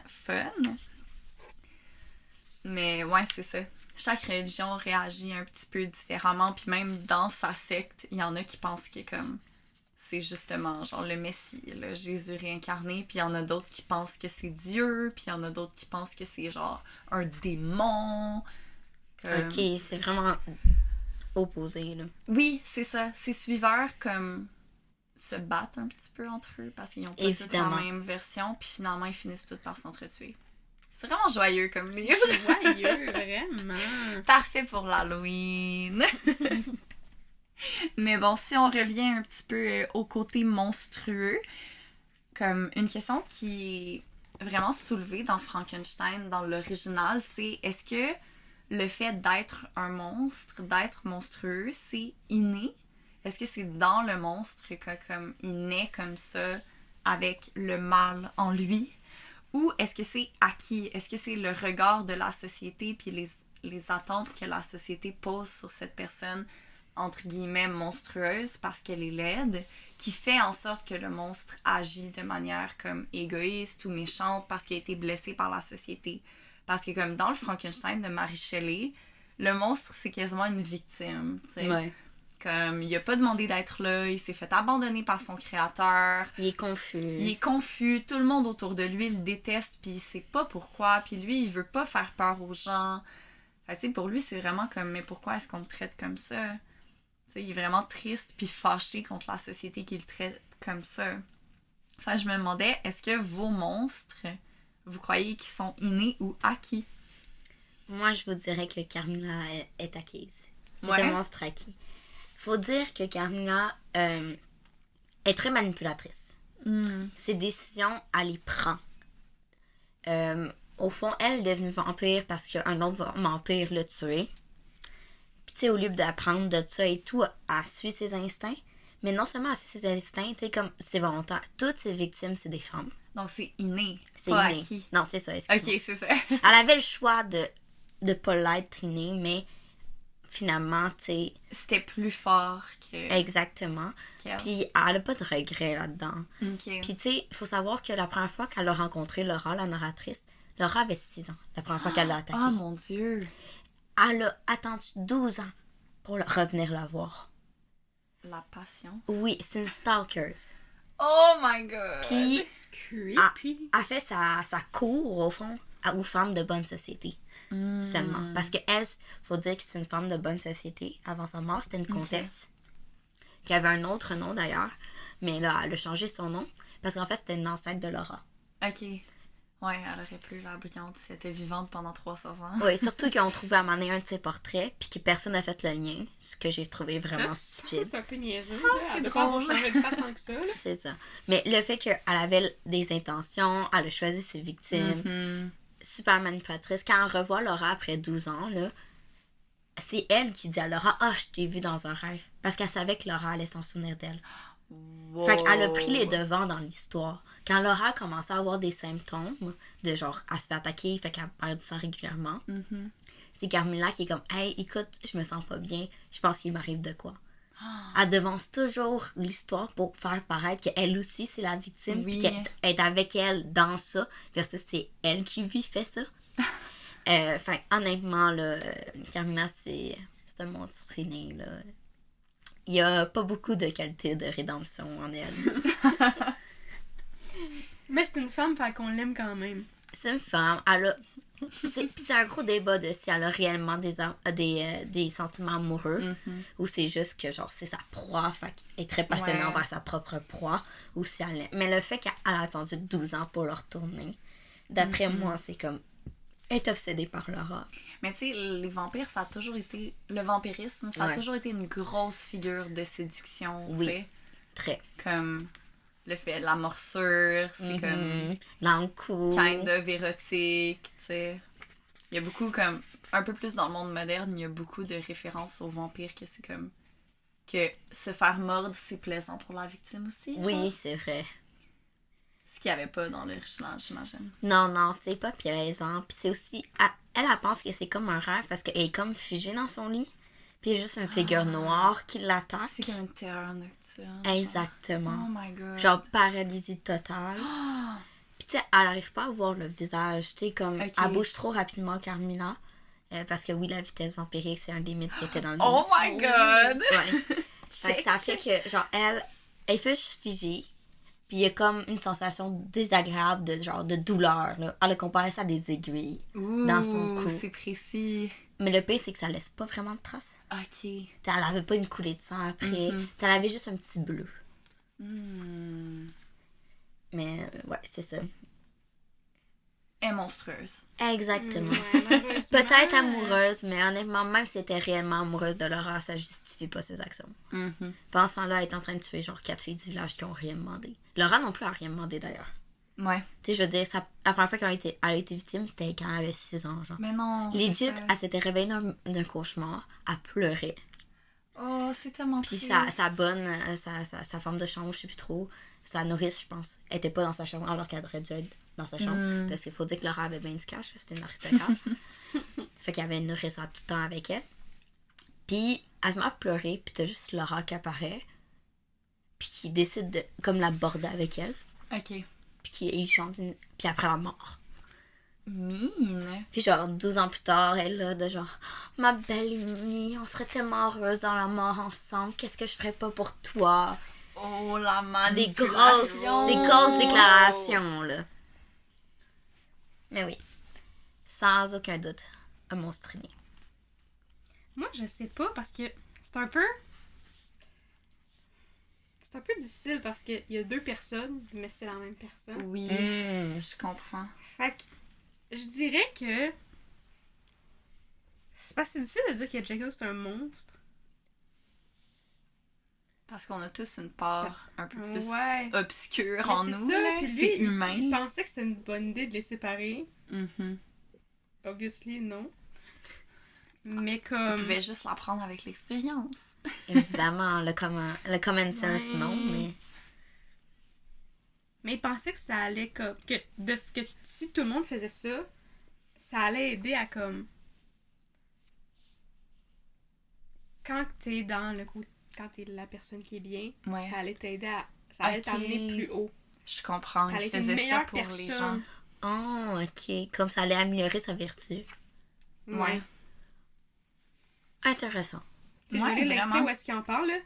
Mais ouais, c'est ça. Chaque religion réagit un petit peu différemment. Puis même dans sa secte, il y en a qui pensent que comme c'est justement genre le Messie, le Jésus réincarné. Puis il y en a d'autres qui pensent que c'est Dieu. Puis il y en a d'autres qui pensent que c'est genre un démon. Ok, c'est vraiment opposé, là. Oui, c'est ça. Ces suiveurs comme se battent un petit peu entre eux parce qu'ils ont pas toutes la même version. Puis finalement, ils finissent tous par s'entretuer. C'est vraiment joyeux comme livre. Joyeux, vraiment. Parfait pour l'Halloween. Mais bon, si on revient un petit peu au côté monstrueux, comme une question qui est vraiment soulevée dans Frankenstein, dans l'original, c'est est-ce que le fait d'être un monstre, d'être monstrueux, c'est inné? Est-ce que c'est dans le monstre que comme il naît comme ça avec le mal en lui? Ou est-ce que c'est acquis? Est-ce que c'est le regard de la société puis les attentes que la société pose sur cette personne entre guillemets monstrueuse parce qu'elle est laide, qui fait en sorte que le monstre agit de manière comme égoïste ou méchante parce qu'il a été blessé par la société. Parce que comme dans le Frankenstein de Mary Shelley, le monstre c'est quasiment une victime, tu sais. Ouais. Comme il a pas demandé d'être là, il s'est fait abandonner par son créateur. Il est confus. Il est confus, tout le monde autour de lui le déteste puis il sait pas pourquoi, puis lui il veut pas faire peur aux gens. Fait, pour lui c'est vraiment comme mais pourquoi est-ce qu'on me traite comme ça? T'sais, il est vraiment triste puis fâché contre la société qui le traite comme ça. Enfin, je me demandais, est-ce que vos monstres, vous croyez qu'ils sont innés ou acquis? Moi, je vous dirais que Carmilla est acquise. C'est Ouais. un monstre acquis. Faut dire que Carmilla est très manipulatrice. Ses décisions, elle les prend. Au fond, elle est devenue vampire parce qu'un autre vampire l'a tué. Puis, tu sais, au lieu d'apprendre de ça et tout, elle suit ses instincts. Mais non seulement elle suit ses instincts, tu sais, comme c'est volontaire. Toutes ses victimes, c'est des femmes. Donc c'est inné, C'est pas inné. acquis. Non, c'est ça, excuse-moi. Ok, c'est ça. Elle avait le choix de pas l'être innée, mais finalement, tu sais, C'était plus fort que... exactement. qu'elle. Puis elle a pas de regret là-dedans. Ok. Puis tu sais, il faut savoir que la première fois qu'elle a rencontré Laura, la narratrice, Laura avait 6 ans, la première fois qu'elle l'a attaquée. Oh mon Dieu. Elle a attendu 12 ans pour revenir la voir. La patience. Oui, c'est une stalker. Oh my god! Puis, Creepy. elle fait sa cour, au fond, aux femmes de bonne société. Seulement. Parce que elle, faut dire que c'est une femme de bonne société. Avant sa mort, c'était une comtesse. Qui avait un autre nom d'ailleurs. Mais là, elle a changé son nom. Parce qu'en fait, c'était une ancêtre de Laura. Ok. Ouais, elle aurait plus l'air brillante si elle était vivante pendant 300 ans. Oui, surtout qu'ils ont trouvé à un moment donné un de ses portraits, puis que personne n'a fait le lien. Ce que j'ai trouvé vraiment stupide. C'est un peu niaiseux. c'est Elle doit pas avoir drôle. changé de face tant que ça. Là. C'est ça. Mais le fait qu'elle avait des intentions, elle a choisi ses victimes, Mhm. super manipulatrice. Quand on revoit Laura après 12 ans, là, c'est elle qui dit à Laura « Ah, je t'ai vue dans un rêve. » Parce qu'elle savait que Laura allait s'en souvenir d'elle. Wow. Fait qu'elle a pris les devants dans l'histoire. Quand Laura a commencé à avoir des symptômes, de genre, elle se fait attaquer, fait qu'elle perd du sang régulièrement, c'est Carmilla qui est comme « Hey, écoute, je me sens pas bien, je pense qu'il m'arrive de quoi. » Elle devance toujours l'histoire pour faire paraître qu'elle aussi, c'est la victime, Oui. puis qu'elle est avec elle dans ça, versus c'est elle qui fait ça. Fait honnêtement, là, Carmilla, c'est un monstre né, là. Il y a pas beaucoup de qualité de rédemption en elle. Mais c'est une femme, fait qu'on l'aime quand même. C'est une femme, elle a... c'est un gros débat de si elle a réellement des sentiments amoureux ou c'est juste que genre c'est sa proie, fait qu'elle est très passionnée Ouais. envers sa propre proie ou si elle l'aime. Mais le fait qu'elle a attendu 12 ans pour le retourner, d'après moi, c'est comme... Elle est obsédée par Laura. Mais tu sais, les vampires, ça a toujours été... Le vampirisme, ça a Ouais. toujours été une grosse figure de séduction, tu Oui. sais. Très. Comme le fait la morsure, c'est comme Dans le cou. kind of érotique, tu sais. Il y a beaucoup comme... Un peu plus dans le monde moderne, il y a beaucoup de références aux vampires que c'est comme... Que se faire mordre, c'est plaisant pour la victime aussi. Oui, genre. c'est vrai. Ce qu'il n'y avait pas dans l'original, j'imagine. Non, c'est pas plaisant. Puis c'est aussi... Elle pense que c'est comme un rêve parce qu'elle est comme figée dans son lit. Puis il y a juste une figure noire qui l'attaque. C'est comme une terreur nocturne. genre. Exactement. Oh my god. Genre paralysie totale. Puis tu sais, elle arrive pas à voir le visage. Tu sais, comme... Ok. Elle bouge trop rapidement, Carmilla. Parce que oui, la vitesse vampirique, c'est un des mythes qui était dans le Oh my god! Ouais. Fait que ça fait que, genre, elle fait juste figer. Puis il y a comme une sensation désagréable de genre de douleur. Là. Elle a comparé ça à des aiguilles dans son cou. C'est précis. Mais le pire, c'est que ça laisse pas vraiment de traces. Ok. T'sais, elle avait pas une coulée de sang après. Elle avait juste un petit bleu. Mais ouais, c'est ça. Elle est monstrueuse. Exactement. Ouais, malheureusement. Peut-être amoureuse, mais honnêtement, même si elle était réellement amoureuse de Laura, ça justifie pas ses actions. Pendant ce temps-là, elle est en train de tuer genre 4 filles du village qui ont rien demandé. Laura non plus a rien demandé d'ailleurs. Ouais. Tu sais, je veux dire, la première fois qu'elle a été victime, c'était quand elle avait 6 ans, genre. Mais non. c'est Legit, ça. elle s'était réveillée d'un cauchemar, elle pleurait. Oh, c'est tellement Puis triste. sa bonne, sa femme de chambre, je sais plus trop, sa nourrice, je pense, elle était pas dans sa chambre alors qu'elle aurait dû être dans sa chambre. Parce qu'il faut dire que Laura avait bien du cash, c'était une aristocrate. Fait qu'il y avait une nourrice en tout temps avec elle. Puis elle se met à pleurer, puis t'as juste Laura qui apparaît, puis qui décide de comme l'aborder avec elle, Ok. puis qui chante, puis après la mort. Mine. Puis genre 12 ans plus tard, elle est là de genre « Ma belle amie, on serait tellement heureuses dans la mort ensemble, qu'est-ce que je ferais pas pour toi? » Oh, la Des manipulation. grosses déclarations, là. Mais oui, sans aucun doute, un monstre né. Moi, je sais pas parce que c'est un peu. C'est un peu difficile parce qu'il y a 2 personnes, mais c'est la même personne. Oui, je comprends. Fait que je dirais que. C'est pas si difficile de dire que Jekyll c'est un monstre. Parce qu'on a tous une part un peu plus Ouais. obscure Mais en c'est nous. ça, là. puis lui, C'est il humain. pensait que c'était une bonne idée de les séparer. Mhm. Obviously, non. Mais On comme. pouvait juste l'apprendre avec l'expérience. Évidemment, le common sense, Ouais. non, mais... Mais il pensait que ça allait comme. Que si tout le monde faisait ça, ça allait aider à comme. Quand t'es dans le coup. Quand t'es la personne qui est bien, Ouais. ça allait t'aider à. Ça allait Ok. t'amener plus haut. Je comprends. T'allais Il être une faisait ça meilleure pour les gens. personne. Oh, ok. Comme ça allait améliorer sa vertu. Ouais. Intéressant. Tu sais, je vais lire l'extrait où est-ce qu'il en parle, là.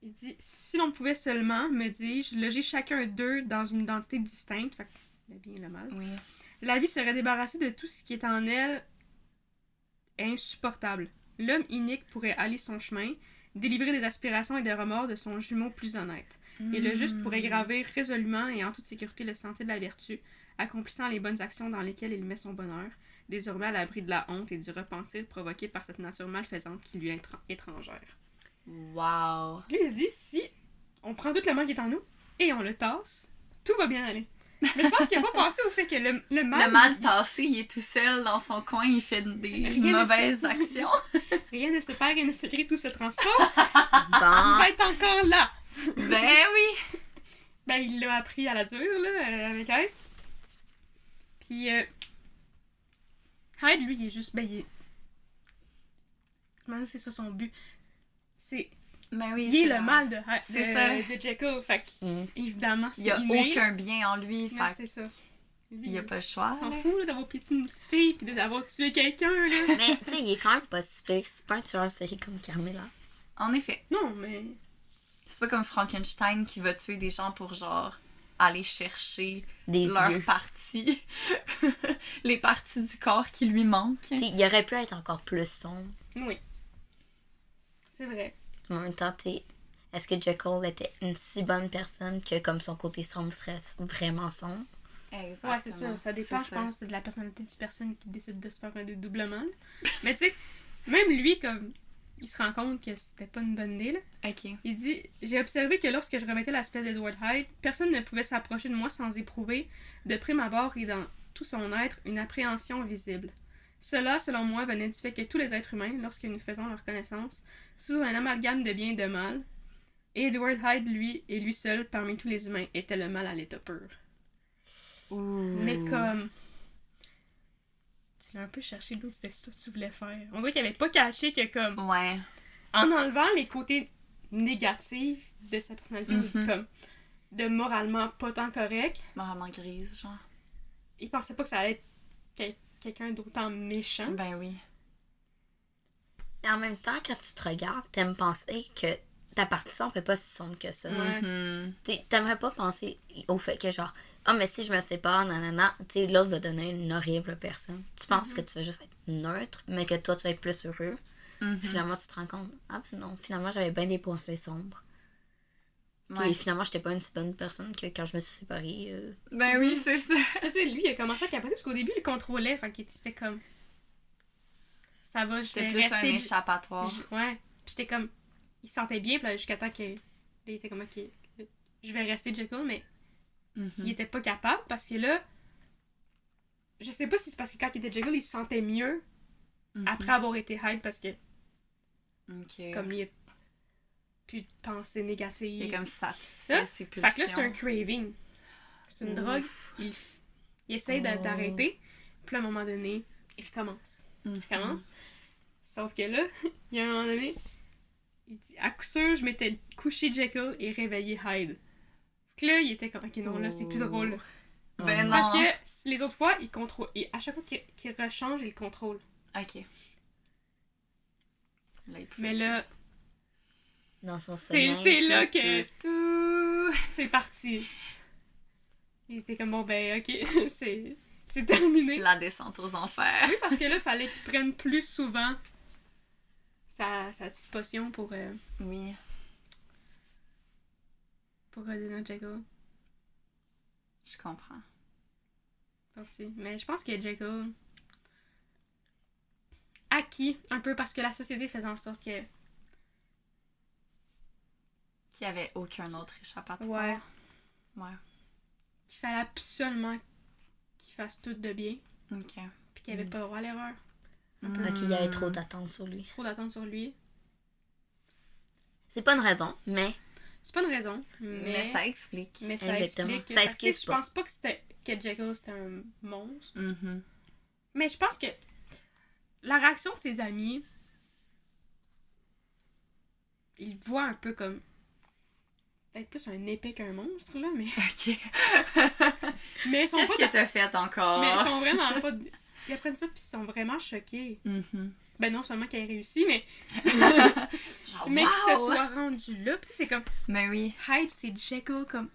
Il dit « Si l'on pouvait seulement, me dis-je, loger chacun d'eux dans une identité distincte, fait que le bien et le mal, Oui. la vie serait débarrassée de tout ce qui est en elle insupportable. L'homme inique pourrait aller son chemin, délivrer des aspirations et des remords de son jumeau plus honnête. Et le juste pourrait gravir résolument et en toute sécurité le sentier de la vertu, accomplissant les bonnes actions dans lesquelles il met son bonheur, désormais à l'abri de la honte et du repentir provoqué par cette nature malfaisante qui lui est étrangère. » Wow! Lui, il se dit, si on prend tout le mal qui est en nous et on le tasse, tout va bien aller. Mais je pense qu'il n'a pas pensé au fait que le mal... Le mal tassé, il est tout seul dans son coin, il fait des mauvaises actions. Rien ne se perd, rien ne se crée, tout se transforme. Il Bon. va être encore là. Ben oui! Ben, il l'a appris à la dure, là, avec Hyde. Puis, Hyde, lui, il est juste... Ben, il est... Comment dire, c'est ça son but. C'est... Ben oui, Il est ça. le mal C'est ça. de Jekyll, fait que, évidemment, c'est Il y a inné. aucun bien en lui, Mais fait c'est ça. Lui, il y a pas le choix. il s'en là. fout là, d'avoir piétiné une petite fille pis d'avoir tué quelqu'un, là. Mais, tu sais, il est quand même pas si pire. C'est pas un tueur en série comme Carmela. En effet. Non, mais... C'est pas comme Frankenstein qui va tuer des gens pour genre aller chercher Des leurs yeux. parties. Les parties du corps qui lui manquent. Tu sais, il aurait pu être encore plus sombre. Oui. C'est vrai. En même temps, tu sais, est-ce que Jekyll était une si bonne personne que comme son côté sombre serait vraiment sombre? Exactement. Ouais, c'est sûr. Ça dépend, C'est je ça. pense, de la personnalité du personne qui décide de se faire un dédoublement. Là. Mais tu sais, même lui, comme, il se rend compte que c'était pas une bonne idée, là. Ok. Il dit « J'ai observé que lorsque je revêtais l'aspect d'Edward Hyde, personne ne pouvait s'approcher de moi sans éprouver, de prime abord et dans tout son être, une appréhension visible. Cela, selon moi, venait du fait que tous les êtres humains, lorsque nous faisons leur connaissance, sous un amalgame de bien et de mal, et Edward Hyde, lui, et lui seul, parmi tous les humains, était le mal à l'état pur. » Mais comme... Tu l'as un peu cherché, Lou, c'était ça que tu voulais faire. On dirait qu'il avait pas caché que comme... Ouais. En enlevant les côtés négatifs de sa personnalité, ou comme de moralement pas tant correct, Moralement grise, genre. il pensait pas que ça allait être quelqu'un d'autant méchant. Ben oui. Mais en même temps, quand tu te regardes, t'aimes penser que ta partie sombre n'est pas si sombre que ça. Ouais. Mhm. T'aimerais pas penser au fait que genre, ah, mais si je me sépare, nanana, tu sais, l'autre va donner une horrible personne. Tu penses que tu vas juste être neutre, mais que toi, tu vas être plus heureux. Finalement, tu te rends compte, ah ben non, finalement, j'avais bien des pensées sombres. Ouais. Et finalement, j'étais pas une si bonne personne que quand je me suis séparée. Ben oui, c'est ça. Tu sais, lui, il a commencé à capoter parce qu'au début, il le contrôlait. Fait qu'il était comme. Ça va, je C'était vais plus un rester. échappatoire. Ouais. Puis j'étais comme. Il se sentait bien, puis là, jusqu'à temps qu'il il était comme, ok, je vais rester Jekyll, mais il était pas capable parce que là. Je sais pas si c'est parce que quand il était Jekyll, il se sentait mieux après avoir été Hyde parce que, Ok. comme il a plus de pensées négatives. Il est comme satisfait Ça. ses Fait pulsions. que là, c'est un craving. C'est une drogue. Il essaie d'arrêter. Puis là, à un moment donné, il recommence. Il recommence. Sauf que là, il y a un moment donné, il dit à coup sûr, je m'étais couché Jekyll et réveillé Hyde. Puis là, il était comme, ok, non, là, c'est plus drôle. Ben non. Parce que les autres fois, il contrôle. Et à chaque fois qu'il rechange, il contrôle. Ok. Là, il pouvait Mais là, Dans son c'est sommeil. là que Tout. c'est parti. Il était comme, bon, ben, ok, c'est terminé. La descente aux enfers. Oui, parce que là, il fallait qu'il prenne plus souvent sa petite potion pour Oui. redonner Jekyll. Je comprends. Parti. Mais je pense que Jekyll acquis un peu parce que la société faisait en sorte que. Qu'il n'y avait aucun autre échappatoire. Ouais. Ouais. Qu'il fallait absolument qu'il fasse tout de bien. Ok. Puis qu'il n'y avait pas le droit à l'erreur. Ok, il y avait trop d'attentes sur lui. Trop d'attente sur lui. C'est pas une raison, mais C'est pas une raison. Mais ça explique. Mais ça Exactement. explique. Ça Parce que excuse je pas. pense pas que Jekyll c'était un monstre. Mhm. Mais je pense que la réaction de ses amis, ils le voient un peu comme peut-être plus un épée qu'un monstre, là, mais. Ok. Mais ils sont Qu'est-ce pas que t'as fait encore? Mais ils sont vraiment pas. Ils apprennent ça, puis ils sont vraiment choqués. Mhm. Ben non seulement qu'elle ait réussi, mais Genre, mais que ce wow! soit rendu là. Puis tu sais, c'est comme Mais oui. Hyde, c'est Jekyll comme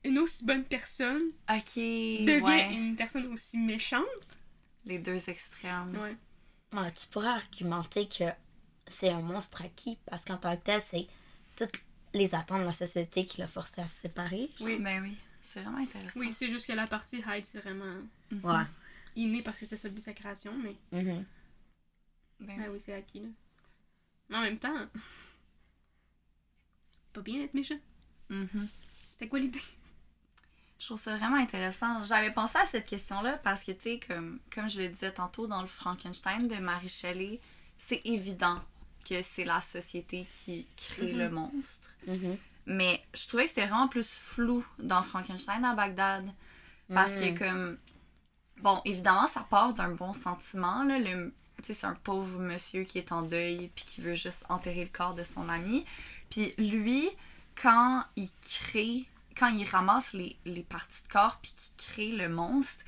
une aussi bonne personne Ok, devient ouais. une personne aussi méchante. Les deux extrêmes. Ouais. Ouais, tu pourrais argumenter que c'est un monstre acquis parce qu'en tant que tel, c'est toutes les attentes de la société qui l'a forcé à se séparer. Oui. Mais oui, c'est vraiment intéressant. Oui, c'est juste que la partie Hyde, c'est vraiment Ouais. inné parce que c'était ça le but de sa création, mais Mhm. Ben ben oui, c'est acquis, là. Mais en même temps, c'est pas bien d'être méchant. mhm. C'était quoi l'idée? Je trouve ça vraiment intéressant. J'avais pensé à cette question-là parce que, tu sais, comme je le disais tantôt dans le Frankenstein de Mary Shelley, c'est évident que c'est la société qui crée le monstre. Mhm. Mais je trouvais que c'était vraiment plus flou dans Frankenstein à Bagdad. Parce que, comme... Bon, évidemment, ça part d'un bon sentiment, là. Tu sais, c'est un pauvre monsieur qui est en deuil puis qui veut juste enterrer le corps de son ami. Puis lui, quand il ramasse les parties de corps puis qu'il crée le monstre,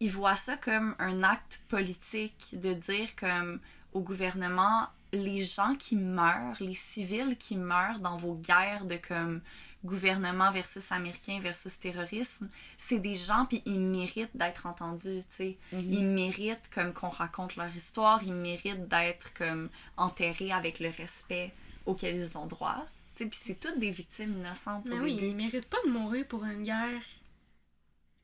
il voit ça comme un acte politique de dire comme au gouvernement, les gens qui meurent, les civils qui meurent dans vos guerres de comme gouvernement versus américain versus terrorisme, c'est des gens puis ils méritent d'être entendus, tu sais. Ils méritent comme qu'on raconte leur histoire, ils méritent d'être comme enterrés avec le respect auquel ils ont droit. Puis c'est toutes des victimes innocentes Mais au oui, début. ils méritent pas de mourir pour une guerre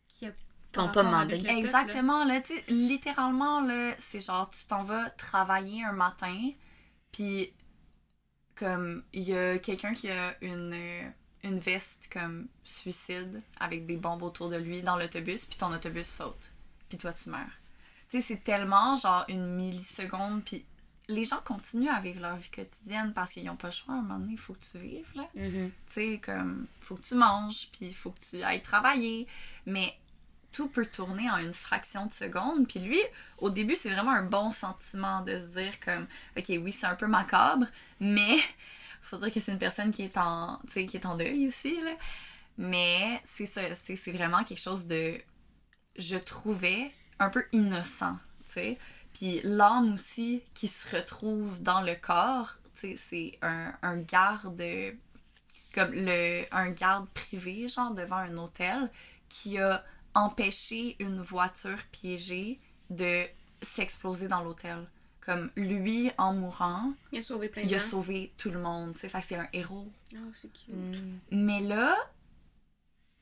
qui a Qu'on rapport pas avec demandé. le peuple, là. Exactement, là, tu sais, littéralement, là, c'est genre, tu t'en vas travailler un matin, puis comme, il y a quelqu'un qui a une veste comme suicide avec des bombes autour de lui dans l'autobus, puis ton autobus saute, puis toi, tu meurs. Tu sais, c'est tellement, genre, une milliseconde, puis les gens continuent à vivre leur vie quotidienne parce qu'ils n'ont pas le choix. À un moment donné, il faut que tu vives, là. Mhm. Tu sais, comme, faut que tu manges, puis il faut que tu ailles travailler. Mais tout peut tourner en une fraction de seconde. Puis lui, au début, c'est vraiment un bon sentiment de se dire comme, OK, oui, c'est un peu macabre, mais faut dire que c'est une personne qui est en, tu sais, qui est en deuil aussi, là. Mais c'est ça, c'est vraiment quelque chose de, je trouvais, un peu innocent, tu sais. Puis l'âme aussi qui se retrouve dans le corps, tu sais, c'est un garde, comme un garde privé, genre devant un hôtel, qui a empêché une voiture piégée de s'exploser dans l'hôtel. Comme lui, en mourant, Il a sauvé plein de il a gens. sauvé tout le monde, tu sais, fait que c'est un héros. Oh, c'est cute. Mais là,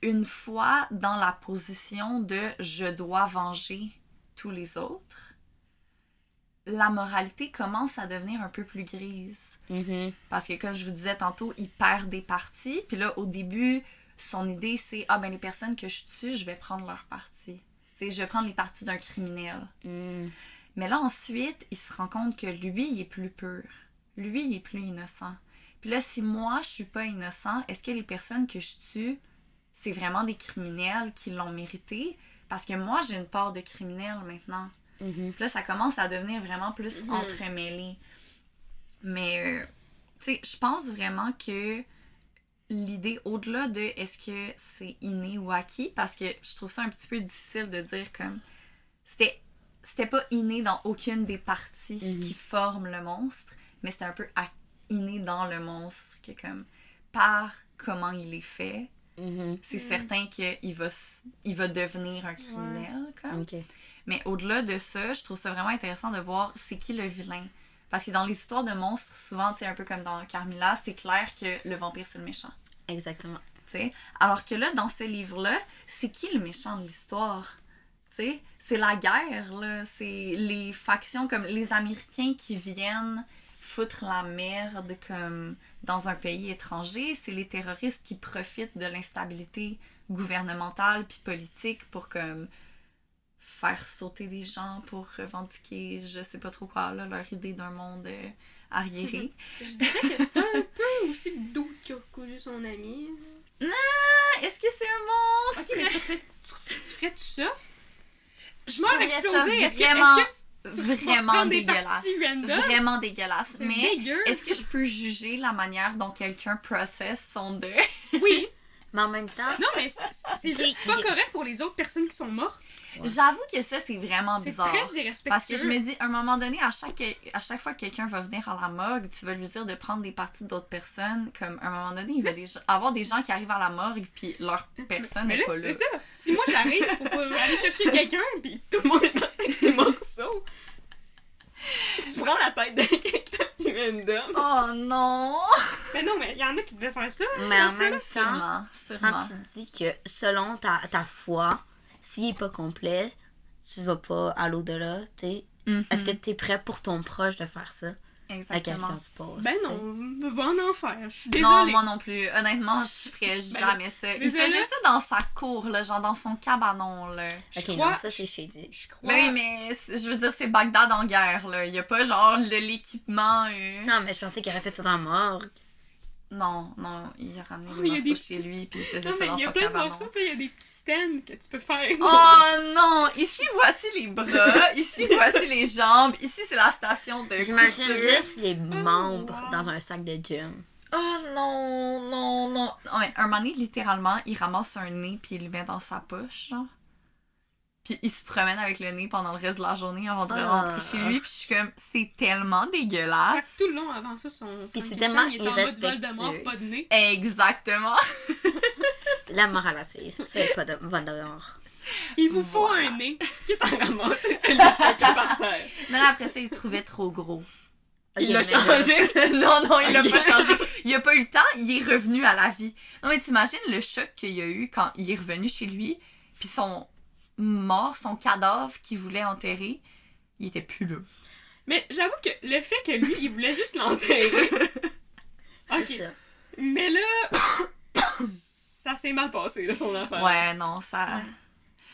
une fois dans la position de je dois venger tous les autres, la moralité commence à devenir un peu plus grise. Mhm. Parce que, comme je vous disais tantôt, il perd des parties. Puis là, au début, son idée, c'est « Ah, ben les personnes que je tue, je vais prendre leur partie. » Tu sais, je vais prendre les parties d'un criminel. Mhm. Mais là, ensuite, il se rend compte que lui, il est plus pur. Lui, il est plus innocent. Puis là, si moi, je suis pas innocent, est-ce que les personnes que je tue, c'est vraiment des criminels qui l'ont mérité? Parce que moi, j'ai une part de criminel maintenant. Mhm. Puis là, ça commence à devenir vraiment plus entremêlé. Mais, tu sais, je pense vraiment que l'idée, au-delà de est-ce que c'est inné ou acquis, parce que je trouve ça un petit peu difficile de dire comme... C'était pas inné dans aucune des parties qui forment le monstre, mais c'était un peu inné dans le monstre, que comme, par comment il est fait, Mhm. c'est certain qu'il va devenir un criminel, comme. Ok. Mais au-delà de ça, je trouve ça vraiment intéressant de voir c'est qui le vilain. Parce que dans les histoires de monstres, souvent, tu sais, un peu comme dans Carmilla, c'est clair que le vampire, c'est le méchant. Exactement. Tu sais. Alors que là, dans ce livre-là, c'est qui le méchant de l'histoire? Tu sais, c'est la guerre, là. C'est les factions, comme les Américains qui viennent foutre la merde comme dans un pays étranger. C'est les terroristes qui profitent de l'instabilité gouvernementale puis politique pour comme faire sauter des gens pour revendiquer je sais pas trop quoi, là, leur idée d'un monde arriéré. Je dirais que c'est un peu aussi le doute qui a cousu son ami. Est-ce que c'est un monstre? Ok, mais tu ferais-tu ça? Je Mort trouvais ça explosé, est-ce que vraiment, tu vas vraiment prendre des dégueulasse. parties random? Vraiment dégueulasse. C'est Mais dégueu. est-ce que je peux juger la manière dont quelqu'un processe son deuil? Oui. Mais en même temps, Non, mais c'est juste pas correct pour les autres personnes qui sont mortes. J'avoue que ça, c'est vraiment C'est bizarre. très irrespectueux. Parce que je me dis, à un moment donné, à chaque fois que quelqu'un va venir à la morgue, tu vas lui dire de prendre des parties d'autres personnes. Comme, à un moment donné, il va avoir des gens qui arrivent à la morgue, puis leur personne Mais n'est là, pas là. c'est ça. Si moi j'arrive pour aller chercher quelqu'un, puis tout le monde est dans des morceaux, tu prends la tête de quelqu'un random. Oh non! Mais non, mais il y en a qui devaient faire ça. mais en dans ce même cas-là. temps, Sûrement. quand tu dis que selon ta foi, s'il est pas complet, tu vas pas à l'au-delà, tu sais. Est-ce que tu es prêt pour ton proche de faire ça? La Exactement. question se pose. Ben tu sais. non, va en enfer. Je suis désolée. Non, moi non plus. Honnêtement, je ferais jamais ça. Il désolée. faisait ça dans sa cour, là, genre dans son cabanon, là. Ok, crois- non, ça c'est shady. Je crois. Mais oui, mais je veux dire, c'est Bagdad en guerre, là. Il y a pas genre l'équipement. Non, mais je pensais qu'il aurait fait ça dans la morgue. Non, il a ramené Il les y a morceaux des- chez lui, puis il faisait Non, ça mais dans il y a son plein de cabanon. morceaux, puis il y a des petits stands que tu peux faire. Oh non! Ici, voici les bras. Ici, voici les jambes. Ici, c'est la station de J'imagine couture. juste les membres wow. dans un sac de gym. Oh non. Ouais, un moment donné, littéralement, il ramasse un nez puis il le met dans sa poche, genre. Puis il se promène avec le nez pendant le reste de la journée avant de rentrer chez lui. Puis je suis comme, c'est tellement Fait dégueulasse. que tout le long avant ça, son. Puis c'est Frankenstein, tellement il est en mode irrespectueux. Voldemort, pas de nez. Exactement. La morale à suivre. Ça pas de Voldemort. Il vous faut Voilà. un nez. Qui est en ramasser celui de quelqu'un par terre. Mais là, après ça, il le trouvait trop gros. Ok, Il l'a mais- changé. non, il l'a Ok. pas changé. Il a pas eu le temps, il est revenu à la vie. Non, mais t'imagines le choc qu'il y a eu quand il est revenu chez lui, puis son cadavre qu'il voulait enterrer, il était plus là. Mais j'avoue que le fait que lui, il voulait juste l'enterrer. C'est Ok. ça. Mais là, ça s'est mal passé, là, son affaire. Ouais, non, ça...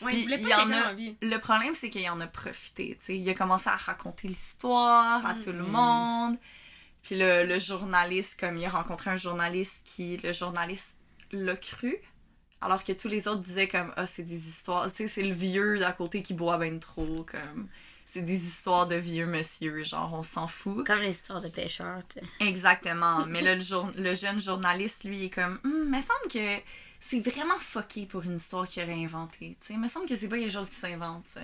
Ouais, Puis il voulait il y pas en quelqu'un a- en vie. Le problème, c'est qu'il en a profité, tu sais. Il a commencé à raconter l'histoire à tout le monde. Puis le journaliste, comme il a rencontré un journaliste le journaliste l'a cru. Alors que tous les autres disaient comme, ah, c'est des histoires, tu sais, c'est le vieux d'à côté qui boit ben trop, comme, c'est des histoires de vieux monsieur, genre, on s'en fout. Comme les histoires de pêcheurs, tu sais. Exactement. Mais là, le jeune journaliste, lui, est comme, me semble que c'est vraiment fucké pour une histoire qu'il aurait inventée, tu sais. Me semble que c'est pas quelque chose qui s'invente, ça.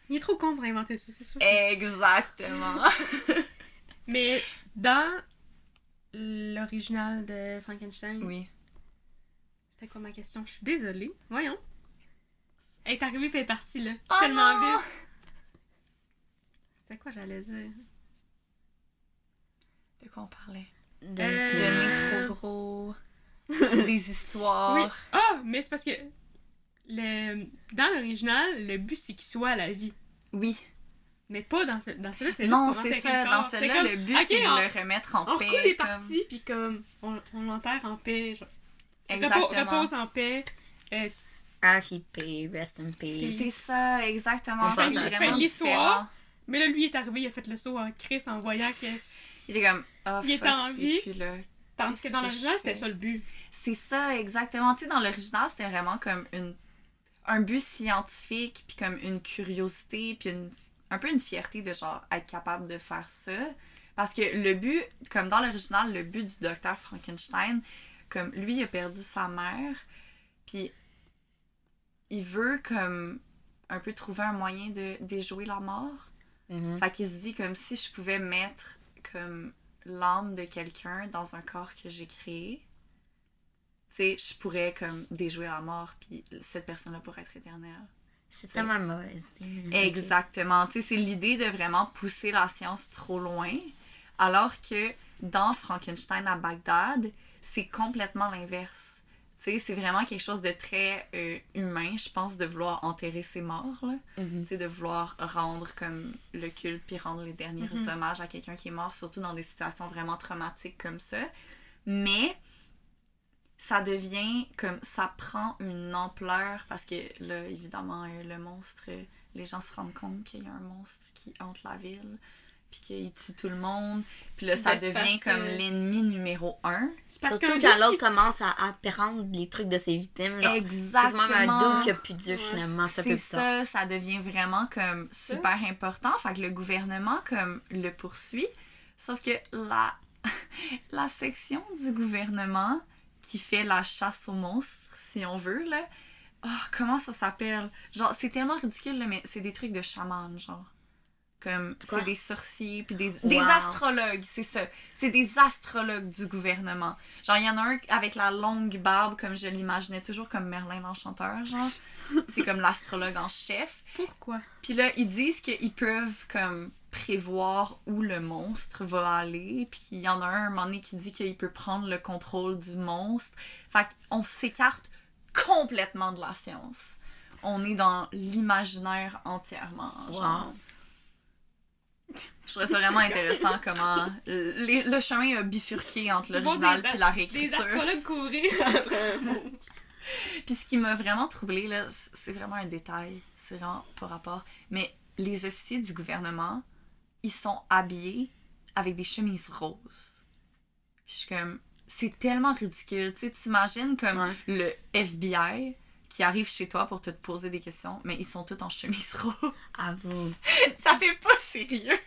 Il est trop con pour inventer ça, c'est sûr. Exactement. Mais dans l'original de Frankenstein, Oui. c'était quoi ma question? Je suis désolée. Voyons. Elle est arrivée puis elle est partie, là. Oh Tellement non! vite. C'était quoi j'allais dire? De quoi on parlait? De De nez trop gros. Des histoires. Oui. Ah, mais c'est parce que dans l'original, le but c'est qu'il soit à la vie. Oui. Mais pas dans celui-là, c'était Non, juste pour c'est enterrer ça. le Dans corps. celui-là, C'était le comme, but, ok, c'est de on- le remettre en On paix. recoule les comme- parties, puis comme, on l'enterre en paix. Genre. Exactement. Repose en paix. R.I.P. Rest in peace. C'est ça, exactement. On C'est passe à vraiment la fin de l'histoire. différent. Mais là, lui est arrivé, il a fait le saut en crise en voyant que. Il était comme, oh, Il était en fuck, vie. puis là, Tandis que qu'est-ce dans que l'original, je c'était fais? ça le but. C'est ça, exactement. Tu sais, dans l'original, c'était vraiment comme un but scientifique, puis comme une curiosité, puis un peu une fierté de genre être capable de faire ça. Parce que le but, comme dans l'original, le but du docteur Frankenstein, comme lui, il a perdu sa mère, puis il veut comme un peu trouver un moyen de déjouer la mort. Mhm. Fait qu'il se dit comme si je pouvais mettre comme l'âme de quelqu'un dans un corps que j'ai créé, tu sais, je pourrais comme déjouer la mort, puis cette personne-là pourrait être éternelle. C'est tellement mauvaise idée. Exactement. Tu sais, c'est l'idée de vraiment pousser la science trop loin, alors que dans Frankenstein à Bagdad, c'est complètement l'inverse. Tu sais, c'est vraiment quelque chose de très humain, je pense, de vouloir enterrer ses morts, là. Mhm. Tu sais, de vouloir rendre comme le culte puis rendre les derniers hommages à quelqu'un qui est mort, surtout dans des situations vraiment traumatiques comme ça. Mais ça devient comme, ça prend une ampleur parce que là, évidemment, le monstre, les gens se rendent compte qu'il y a un monstre qui hante la ville puis qu'il tue tout le monde. Puis là, ça Ben, c'est devient parce comme que- l'ennemi numéro 1. C'est parce Surtout qu'un quand gars l'autre qui- commence à apprendre les trucs de ses victimes. Genre, Exactement. c'est même un doute qui a plus dur Ouais. finalement. Ça C'est peut plus tard. ça devient vraiment comme Ça. super important. Fait que le gouvernement comme le poursuit. Sauf que la section du gouvernement qui fait la chasse aux monstres, si on veut, là. Oh, comment ça s'appelle? Genre, c'est tellement ridicule, là, mais c'est des trucs de chaman, genre. Comme, Quoi? c'est des sorciers, puis des Wow. astrologues, c'est ça. C'est des astrologues du gouvernement. Genre, il y en a un avec la longue barbe, comme je l'imaginais toujours comme Merlin l'Enchanteur, genre. C'est comme l'astrologue en chef. Pourquoi? Puis là, ils disent qu'ils peuvent, comme, prévoir où le monstre va aller. Puis il y en a un moment donné qui dit qu'il peut prendre le contrôle du monstre. Fait qu'on s'écarte complètement de la science. On est dans l'imaginaire entièrement, genre. Wow. Je trouvais ça vraiment intéressant comment le chemin a bifurqué entre l'original et la Des réécriture. astrologues courir après un monstre. Puis ce qui m'a vraiment troublée, là, c'est vraiment un détail, c'est vraiment pas rapport, mais les officiers du gouvernement, ils sont habillés avec des chemises roses. Puis je suis comme, c'est tellement ridicule, tu sais, t'imagines comme Ouais. le FBI qui arrive chez toi pour te poser des questions, mais ils sont tous en chemise rose. Avoue. Ça fait pas sérieux.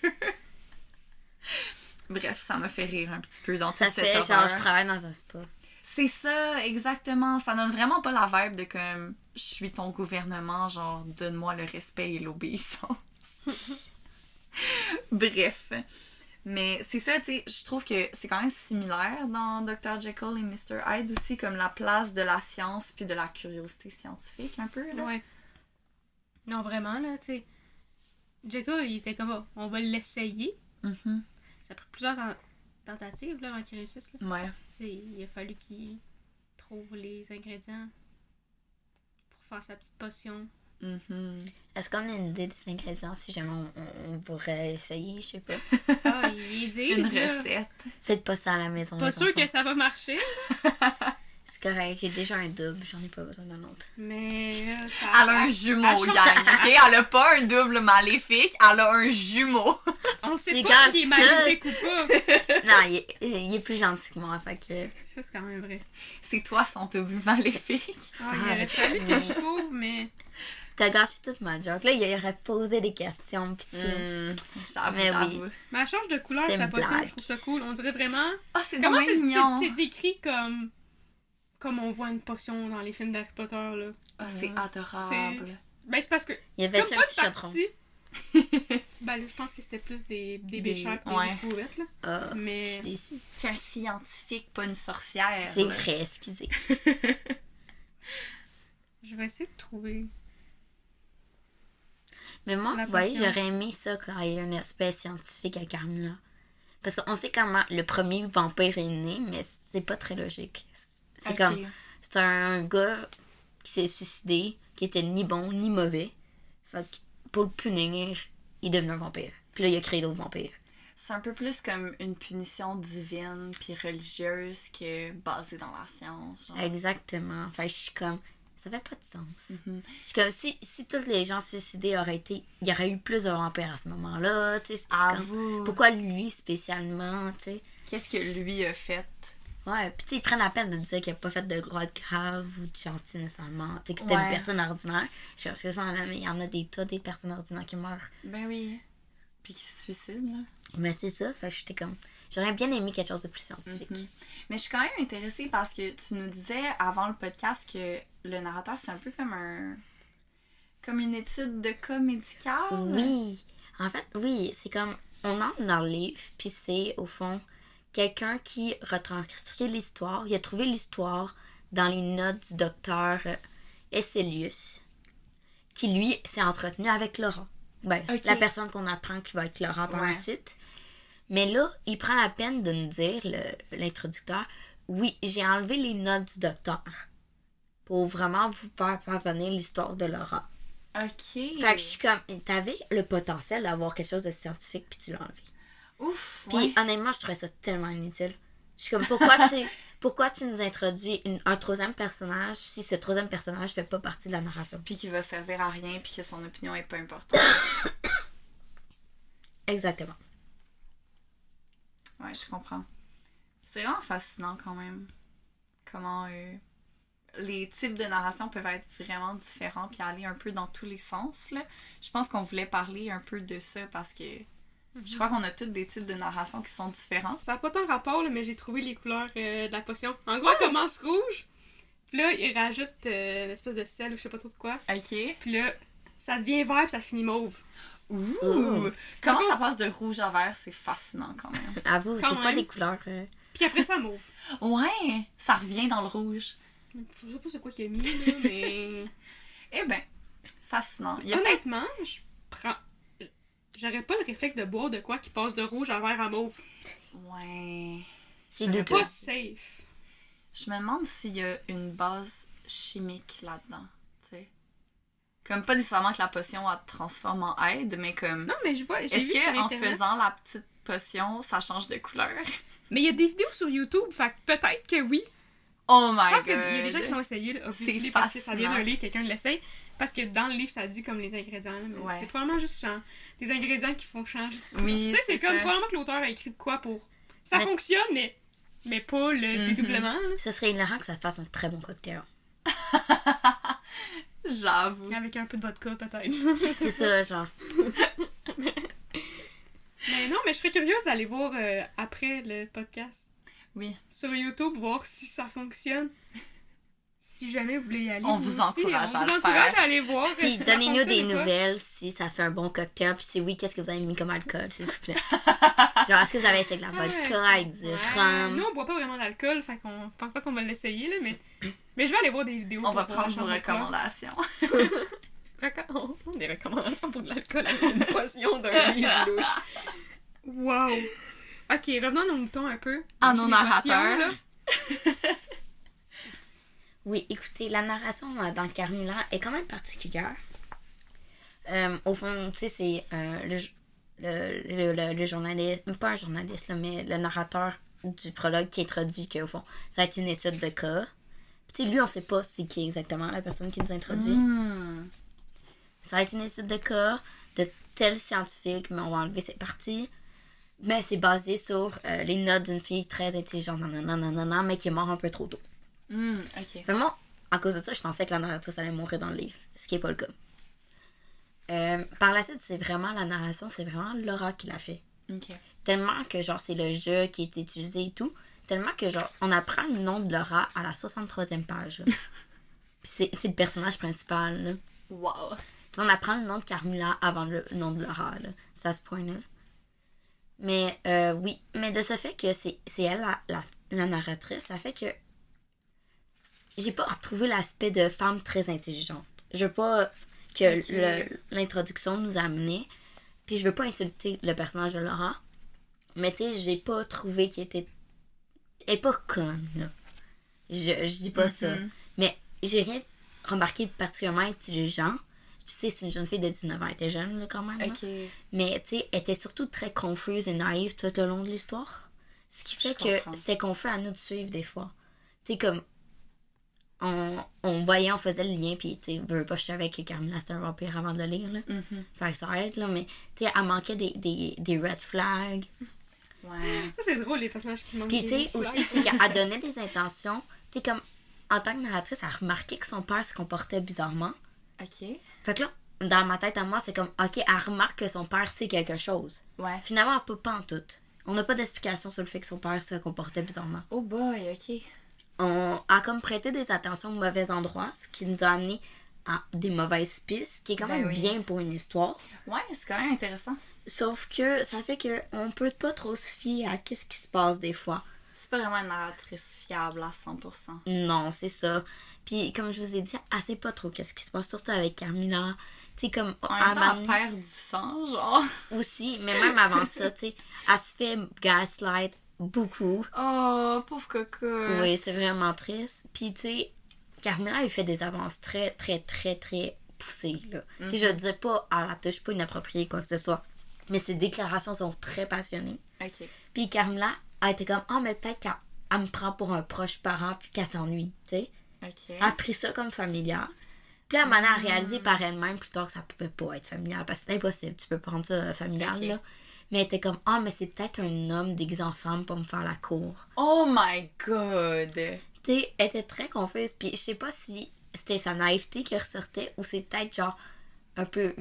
Bref, ça m'a fait rire un petit peu dans Ça toute cette fait horreur. genre, je travaille dans un spa. C'est ça, exactement. Ça donne vraiment pas la vibe de comme je suis ton gouvernement, genre donne-moi le respect et l'obéissance. Bref. Mais c'est ça, tu sais, je trouve que c'est quand même similaire dans Dr. Jekyll et Mr. Hyde aussi, comme la place de la science puis de la curiosité scientifique un peu, là. Ouais. Non, vraiment, là, tu sais. Jekyll, il était comme, on va l'essayer. Mhm. Ça a pris plusieurs tentatives, là, avant qu'il réussisse, là. Ouais. Tu sais, il a fallu qu'il trouve les ingrédients pour faire sa petite potion. Mhm. Est-ce qu'on a une idée des ingrédients si jamais on voudrait essayer, je sais pas. Ah, ils disent, Une là. recette. Faites pas ça à la maison. Pas les sûr enfants. que ça va marcher, C'est correct, j'ai déjà un double, j'en ai pas besoin d'un autre. mais ça... Elle a un jumeau, gang, ok? Elle a pas un double maléfique, elle a un jumeau. On sait Tu pas gâches s'il est tout. maléfique ou pas. Non, il est plus gentil que moi, fait que... Ça, c'est quand même vrai. C'est toi son double maléfique. Ah, il aurait fallu que je trouve, mais... T'as gâché toute ma joke. Là, il aurait posé des questions pis tout. J'avoue, Mais oui. j'avoue. Mais elle change de couleur, C'est sa une potion, blague. je trouve ça cool. On dirait vraiment... Ah, c'est Comment dommage mignon. c'est décrit comme on voit une potion dans les films d'Harry Potter, là. Ah, c'est adorable. Ben, c'est parce que... Il y c'est avait comme un pas petit de chaudron. partie... Ben, là, je pense que c'était plus des béchères et ouais. des éprouvettes, là. Ah, Mais... je suis déçue. C'est un scientifique, pas une sorcière. C'est là. vrai, excusez. Je vais essayer de trouver... Mais moi, La vous voyez, potion. j'aurais aimé ça quand il y a un aspect scientifique à Carmilla. Parce qu'on sait comment le premier vampire est né, mais c'est pas très logique. C'est Ok. comme... C'est un gars qui s'est suicidé, qui était ni bon ni mauvais. Fait que pour le punir, il est devenu un vampire. Puis là, il a créé d'autres vampires. C'est un peu plus comme une punition divine puis religieuse que basée dans la science. Genre. Exactement. Fait que je suis comme... Ça fait pas de sens. Mhm. Je suis comme, si tous les gens suicidés auraient été... Il y aurait eu plus de vampires à ce moment-là, tu sais. c'est comme, Avoue. pourquoi lui, spécialement, tu sais. Qu'est-ce que lui a fait? Ouais, puis tu sais, ils prennent la peine de dire qu'il n'a pas fait de droite grave ou de gentil nécessairement. Tu sais, que c'était Ouais. une personne ordinaire. Je suis comme, excuse-moi, là, mais il y en a des tas des personnes ordinaires qui meurent. Ben oui. Puis qui se suicide, là. Mais c'est ça, fait que j'étais comme... J'aurais bien aimé quelque chose de plus scientifique. Mhm. Mais je suis quand même intéressée parce que tu nous disais avant le podcast que le narrateur, c'est un peu comme une étude de cas médical. Oui, en fait, oui, c'est comme... On entre dans le livre, puis c'est, au fond, quelqu'un qui retranscrit l'histoire. Il a trouvé l'histoire dans les notes du docteur Esselius, qui, lui, s'est entretenu avec Laura. Ben, Ok. la personne qu'on apprend qui va être Laura par Ouais. la suite. Mais là, il prend la peine de nous dire, l'introducteur, oui, j'ai enlevé les notes du docteur pour vraiment vous faire parvenir l'histoire de Laura. Ok. Fait que je suis comme, t'avais le potentiel d'avoir quelque chose de scientifique puis tu l'as enlevé. Ouf. Puis ouais. honnêtement, je trouvais ça tellement inutile. Je suis comme, pourquoi tu nous introduis un troisième personnage si ce troisième personnage fait pas partie de la narration? Puis qui va servir à rien puis que son opinion est pas importante. Exactement. Ouais, je comprends. C'est vraiment fascinant quand même. Comment les types de narration peuvent être vraiment différents puis aller un peu dans tous les sens, là. Je pense qu'on voulait parler un peu de ça parce que Je crois qu'on a tous des types de narration qui sont différents. Ça n'a pas tant rapport, là, mais j'ai trouvé les couleurs de la potion. En gros, elle commence rouge, puis là, il rajoute une espèce de sel ou je sais pas trop de quoi. OK. Puis là, ça devient vert puis ça finit mauve. Ouh! Comment ça passe de rouge à vert, c'est fascinant quand même. Avoue, Quand c'est pas même. des couleurs... Puis après ça, mauve. Ouais! Ça revient dans le rouge. Je sais pas c'est quoi qu'il a mis, là, mais... Eh ben, fascinant. Il y a peut-être... Honnêtement, j'aurais pas le réflexe de boire de quoi qui passe de rouge à vert à mauve. Ouais... C'est Je savais douteux. Pas safe. Je me demande s'il y a une base chimique là-dedans, tu sais. Comme pas nécessairement que la potion elle te transforme en aide, mais comme... Non, mais j'ai Est-ce vu sur que en Internet. faisant la petite potion, ça change de couleur? Mais il y a des vidéos sur YouTube, fait que peut-être que oui. Oh my Je pense god! qu'il y a des gens qui l'ont essayé, là, obviously, C'est parce que ça vient fascinant. d'un livre, quelqu'un l'essaye. Parce que dans le livre, ça dit comme les ingrédients, là, mais Ouais. c'est probablement juste genre, des ingrédients qui font changer. Oui, Tu sais, c'est comme ça. probablement que l'auteur a écrit de quoi pour... Ça Mais fonctionne, mais pas le dédoublement. Là. Ce serait hilarant que ça fasse un très bon cocktail. J'avoue. Avec un peu de vodka, peut-être. C'est ça, genre. Mais non, mais je serais curieuse d'aller voir après le podcast Oui. sur YouTube, voir si ça fonctionne. Si jamais vous voulez y aller. On vous vous aussi, encourage à on le vous encourage faire. à aller voir. Puis si ça donnez-nous fonctionne des ou pas. nouvelles si ça fait un bon cocktail. Puis si oui, qu'est-ce que vous avez mis comme alcool, s'il vous plaît. Genre, est-ce que vous avez essayé avec de la vodka, avec du Ouais. rhum? Nous, on boit pas vraiment d'alcool, fait qu'on pense pas qu'on va l'essayer, là, mais je vais aller voir des vidéos. On va pour voir prendre vos la chambre recommandations. Des recommandations pour de l'alcool avec une potion d'un livre louche. Wow! Ok, revenons à nos moutons un peu. À Chez nos les potions, narrateurs. là. Oui, écoutez, la narration dans Carmilla est quand même particulière. Au fond, tu sais, c'est le journaliste, pas un journaliste, là, mais le narrateur du prologue qui introduit qu'au fond, ça va être une étude de cas. Puis tu sais, lui, on sait pas c'est qui exactement la personne qui nous introduit. Hmm. Ça va être une étude de cas de tel scientifique, mais on va enlever cette partie. Mais c'est basé sur les notes d'une fille très intelligente, nanana, mais qui est morte un peu trop tôt. Ok. Fait moi, à cause de ça, je pensais que la narratrice allait mourir dans le livre, ce qui n'est pas le cas. Par la suite, c'est vraiment la narration, c'est vraiment Laura qui l'a fait. Ok. Tellement que, genre, c'est le jeu qui est utilisé et tout. Tellement que, genre, on apprend le nom de Laura à la 63e page. Là. Puis c'est le personnage principal, là. Wow. Puis on apprend le nom de Carmilla avant le nom de Laura, là. C'est à ce point-là. Mais, oui. Mais de ce fait que c'est elle, la narratrice, ça fait que j'ai pas retrouvé l'aspect de femme très intelligente. Je veux pas que Ok. l'introduction nous a amené. Puis je veux pas insulter le personnage de Laura. Mais tu sais, j'ai pas trouvé qu'elle était... Elle est pas conne, là. Je dis pas ça. Mais j'ai rien remarqué de particulièrement intelligent. Tu sais, c'est une jeune fille de 19 ans. Elle était jeune, là, quand même. Là. Ok. Mais, tu sais, elle était surtout très confuse et naïve tout le long de l'histoire. Ce qui fait Je que comprends. c'était confus à nous de suivre des fois. Tu sais, comme... On voyait, on faisait le lien, puis, tu sais, veux pas, je savais que Carmilla, c'était un vampire avant de le lire, là. Fait que ça aide, là, mais, tu sais, elle manquait des red flags. Ouais. Ça, c'est drôle, les personnages qui manquent. Puis, tu des sais, flags. aussi, c'est qu'elle donnait des intentions. Tu sais, comme, en tant que narratrice, elle remarquait que son père se comportait bizarrement. Ok. Fait que là, dans ma tête à moi, c'est comme, OK, elle remarque que son père sait quelque chose. Ouais. Finalement, elle peut pas en tout. On n'a pas d'explication sur le fait que son père se comportait bizarrement. Oh boy, ok. On a comme prêté des attentions au mauvais endroit, ce qui nous a amené à des mauvaises pistes, ce qui est quand Ben même oui. bien pour une histoire. Ouais, c'est quand même intéressant. Sauf que ça fait que on peut pas trop se fier à qu'est-ce qui se passe des fois. C'est pas vraiment une narratrice fiable à 100%. Non, c'est ça. Puis comme je vous ai dit, elle sait pas trop qu'est-ce qui se passe, surtout avec Carmilla. Tu sais, comme En à même temps, un elle moment perd du sang, genre. aussi, mais même avant ça, tu sais, elle se fait gaslight beaucoup. Oh, pauvre coco. Oui, c'est vraiment triste. Puis, tu sais, Carmilla, elle fait des avances très, très, très, très poussées, là. Tu sais, je dis pas, elle la touche pas inappropriée, quoi que ce soit. Mais ses déclarations sont très passionnées. Ok. Puis Carmilla, elle était comme, oh, mais peut-être qu'elle me prend pour un proche parent, puis qu'elle s'ennuie, tu sais. Ok. Elle a pris ça comme familial. Puis là, elle a réalisé par elle-même plus tard que ça pouvait pas être familial, parce que c'est impossible, tu peux prendre ça familial, Ok. là. Mais elle était comme, ah, mais c'est peut-être un homme déguisé en femme pour me faire la cour. Oh my god. Tu sais, elle était très confuse. Puis je sais pas si c'était sa naïveté qui ressortait ou c'est peut-être genre un peu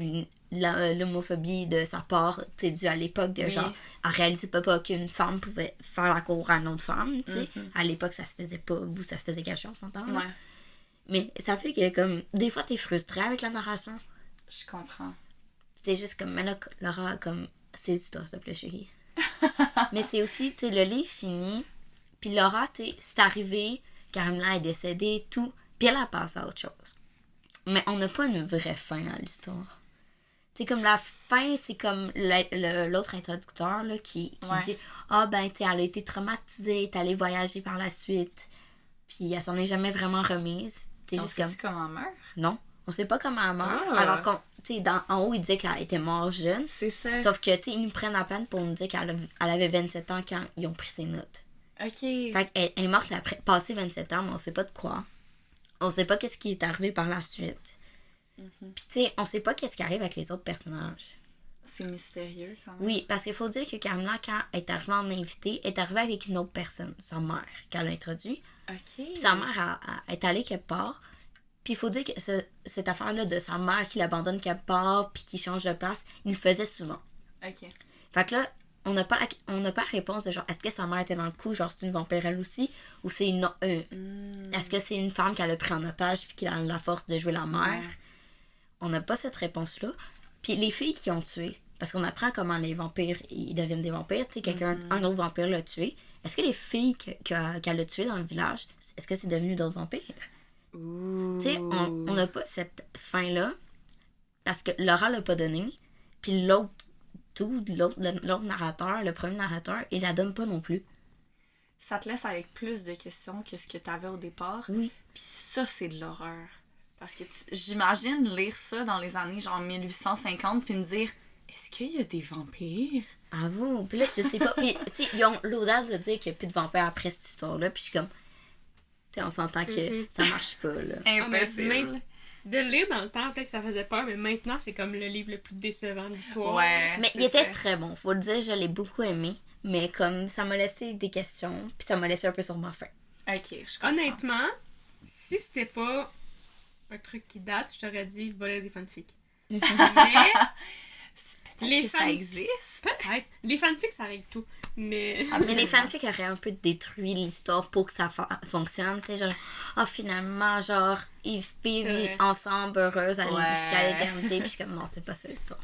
l'homophobie de sa part, tu sais, due à l'époque de Oui. genre, elle réalisait pas qu'une femme pouvait faire la cour à une autre femme, tu sais. Mhm. À l'époque, ça se faisait pas, ou ça se faisait cacher, on s'entend. là. Ouais, Mais ça fait que, comme, des fois, t'es frustré avec la narration. je comprends. T'es juste comme, mais là, Laura, comme, c'est l'histoire, s'il te plaît, chérie. Mais c'est aussi, tu sais, le livre finit, puis Laura, tu sais, c'est arrivé, Carmela est décédée, tout, puis elle a passé à autre chose. Mais on n'a pas une vraie fin à l'histoire. Tu sais, comme la fin, c'est comme l'autre introducteur, là, qui Ouais. dit, ah, ben, tu sais, elle a été traumatisée, elle est allée voyager par la suite, puis elle s'en est jamais vraiment remise. T'es On juste sait comme, comment elle meurt? non, on sait pas comment elle meurt. Ah. Alors, tu sais, en haut, il disait qu'elle était morte jeune. C'est ça. Sauf que, tu sais, ils nous prennent la peine pour nous dire elle avait 27 ans quand ils ont pris ses notes. Ok. Fait qu'elle est morte après, passé 27 ans, mais on sait pas de quoi. On sait pas qu'est-ce qui est arrivé par la suite. Puis, tu sais, on sait pas qu'est-ce qui arrive avec les autres personnages. C'est mystérieux quand même. Oui, parce qu'il faut dire que Carmela, quand elle est arrivée en invité, est arrivée avec une autre personne, sa mère, qu'elle a introduit. Ok. Puis sa mère est allée quelque part. Puis il faut dire que cette affaire-là de sa mère qui l'abandonne quelque part puis qui change de place, il le faisait souvent. Ok. Fait que là, on n'a pas la réponse de genre, est-ce que sa mère était dans le coup, genre c'est une vampire elle aussi, ou c'est une... Est-ce que c'est une femme qu'elle a pris en otage puis qui a la force de jouer la mère? Ouais. On n'a pas cette réponse-là. Puis les filles qui ont tué, parce qu'on apprend comment les vampires, ils deviennent des vampires, tu sais, un autre vampire l'a tué. Est-ce que les filles qu'elle a tuées dans le village, est-ce que c'est devenu d'autres vampires? Ouh. Tu sais, on n'a pas cette fin-là parce que Laura l'a pas donné, puis l'autre narrateur, le premier narrateur, il la donne pas non plus. Ça te laisse avec plus de questions que ce que t'avais au départ. Oui. Puis ça, c'est de l'horreur. Parce que j'imagine lire ça dans les années genre 1850 puis me dire, est-ce qu'il y a des vampires? À vous. Puis là, tu sais pas. Puis, tu sais, ils ont l'audace de dire qu'il n'y a plus de vampires après cette histoire-là. Puis je suis comme. Tu sais, on s'entend que ça marche pas, là. Impossible. De le lire dans le temps, peut-être que ça faisait peur, mais maintenant, c'est comme le livre le plus décevant de l'histoire. Ouais. Mais c'est il était ça. très bon. Faut le dire, je l'ai beaucoup aimé. Mais comme ça m'a laissé des questions, puis ça m'a laissé un peu sur ma faim. Ok, je comprends. Honnêtement, si c'était pas un truc qui date, je t'aurais dit voler des fanfics. Mais Peut-être les que ça fans- existe. peut-être. Les fanfics, ça règle tout. Mais. Mais les fanfics auraient un peu détruit l'histoire pour que ça fonctionne. Tu sais, genre, finalement, genre, ils C'est vivent vrai. ensemble, heureuses, Ouais. jusqu'à l'éternité. Puis je suis comme, non, c'est pas ça l'histoire.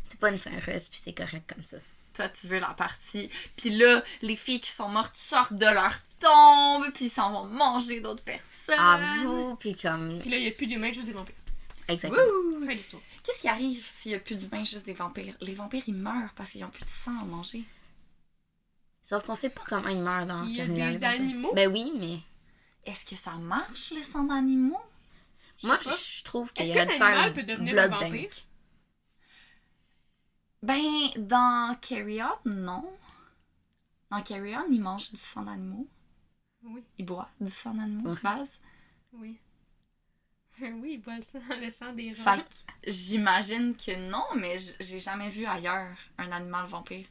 C'est pas une fin heureuse, puis c'est correct comme ça. Toi, tu veux la partie. Puis là, les filles qui sont mortes sortent de leur tombe, puis ils s'en vont manger d'autres personnes. À vous, puis comme. Puis là, il n'y a plus d'humains, juste des vampires. Exactement. Wouh! Fin d'histoire. Qu'est-ce qui arrive s'il n'y a plus d'humains, juste des vampires? Les vampires, ils meurent parce qu'ils n'ont plus de sang à manger. Sauf qu'on sait pas comment ils meurent dans Il y a Carmilla, des les vampires. animaux? Ben oui, mais. Est-ce que ça marche, le sang d'animaux? Moi, sais pas. je trouve qu'il Est-ce aurait qu'un dû faire animal une peut devenir blood un vampire? bank. Ben, dans Carry On, non. Dans Carry On, ils mangent du sang d'animaux. Oui. Ils boivent du sang d'animaux, Ouais. de base. Oui. Oui, il boit le sang des rats. Fait que j'imagine que non, mais j'ai jamais vu ailleurs un animal vampire.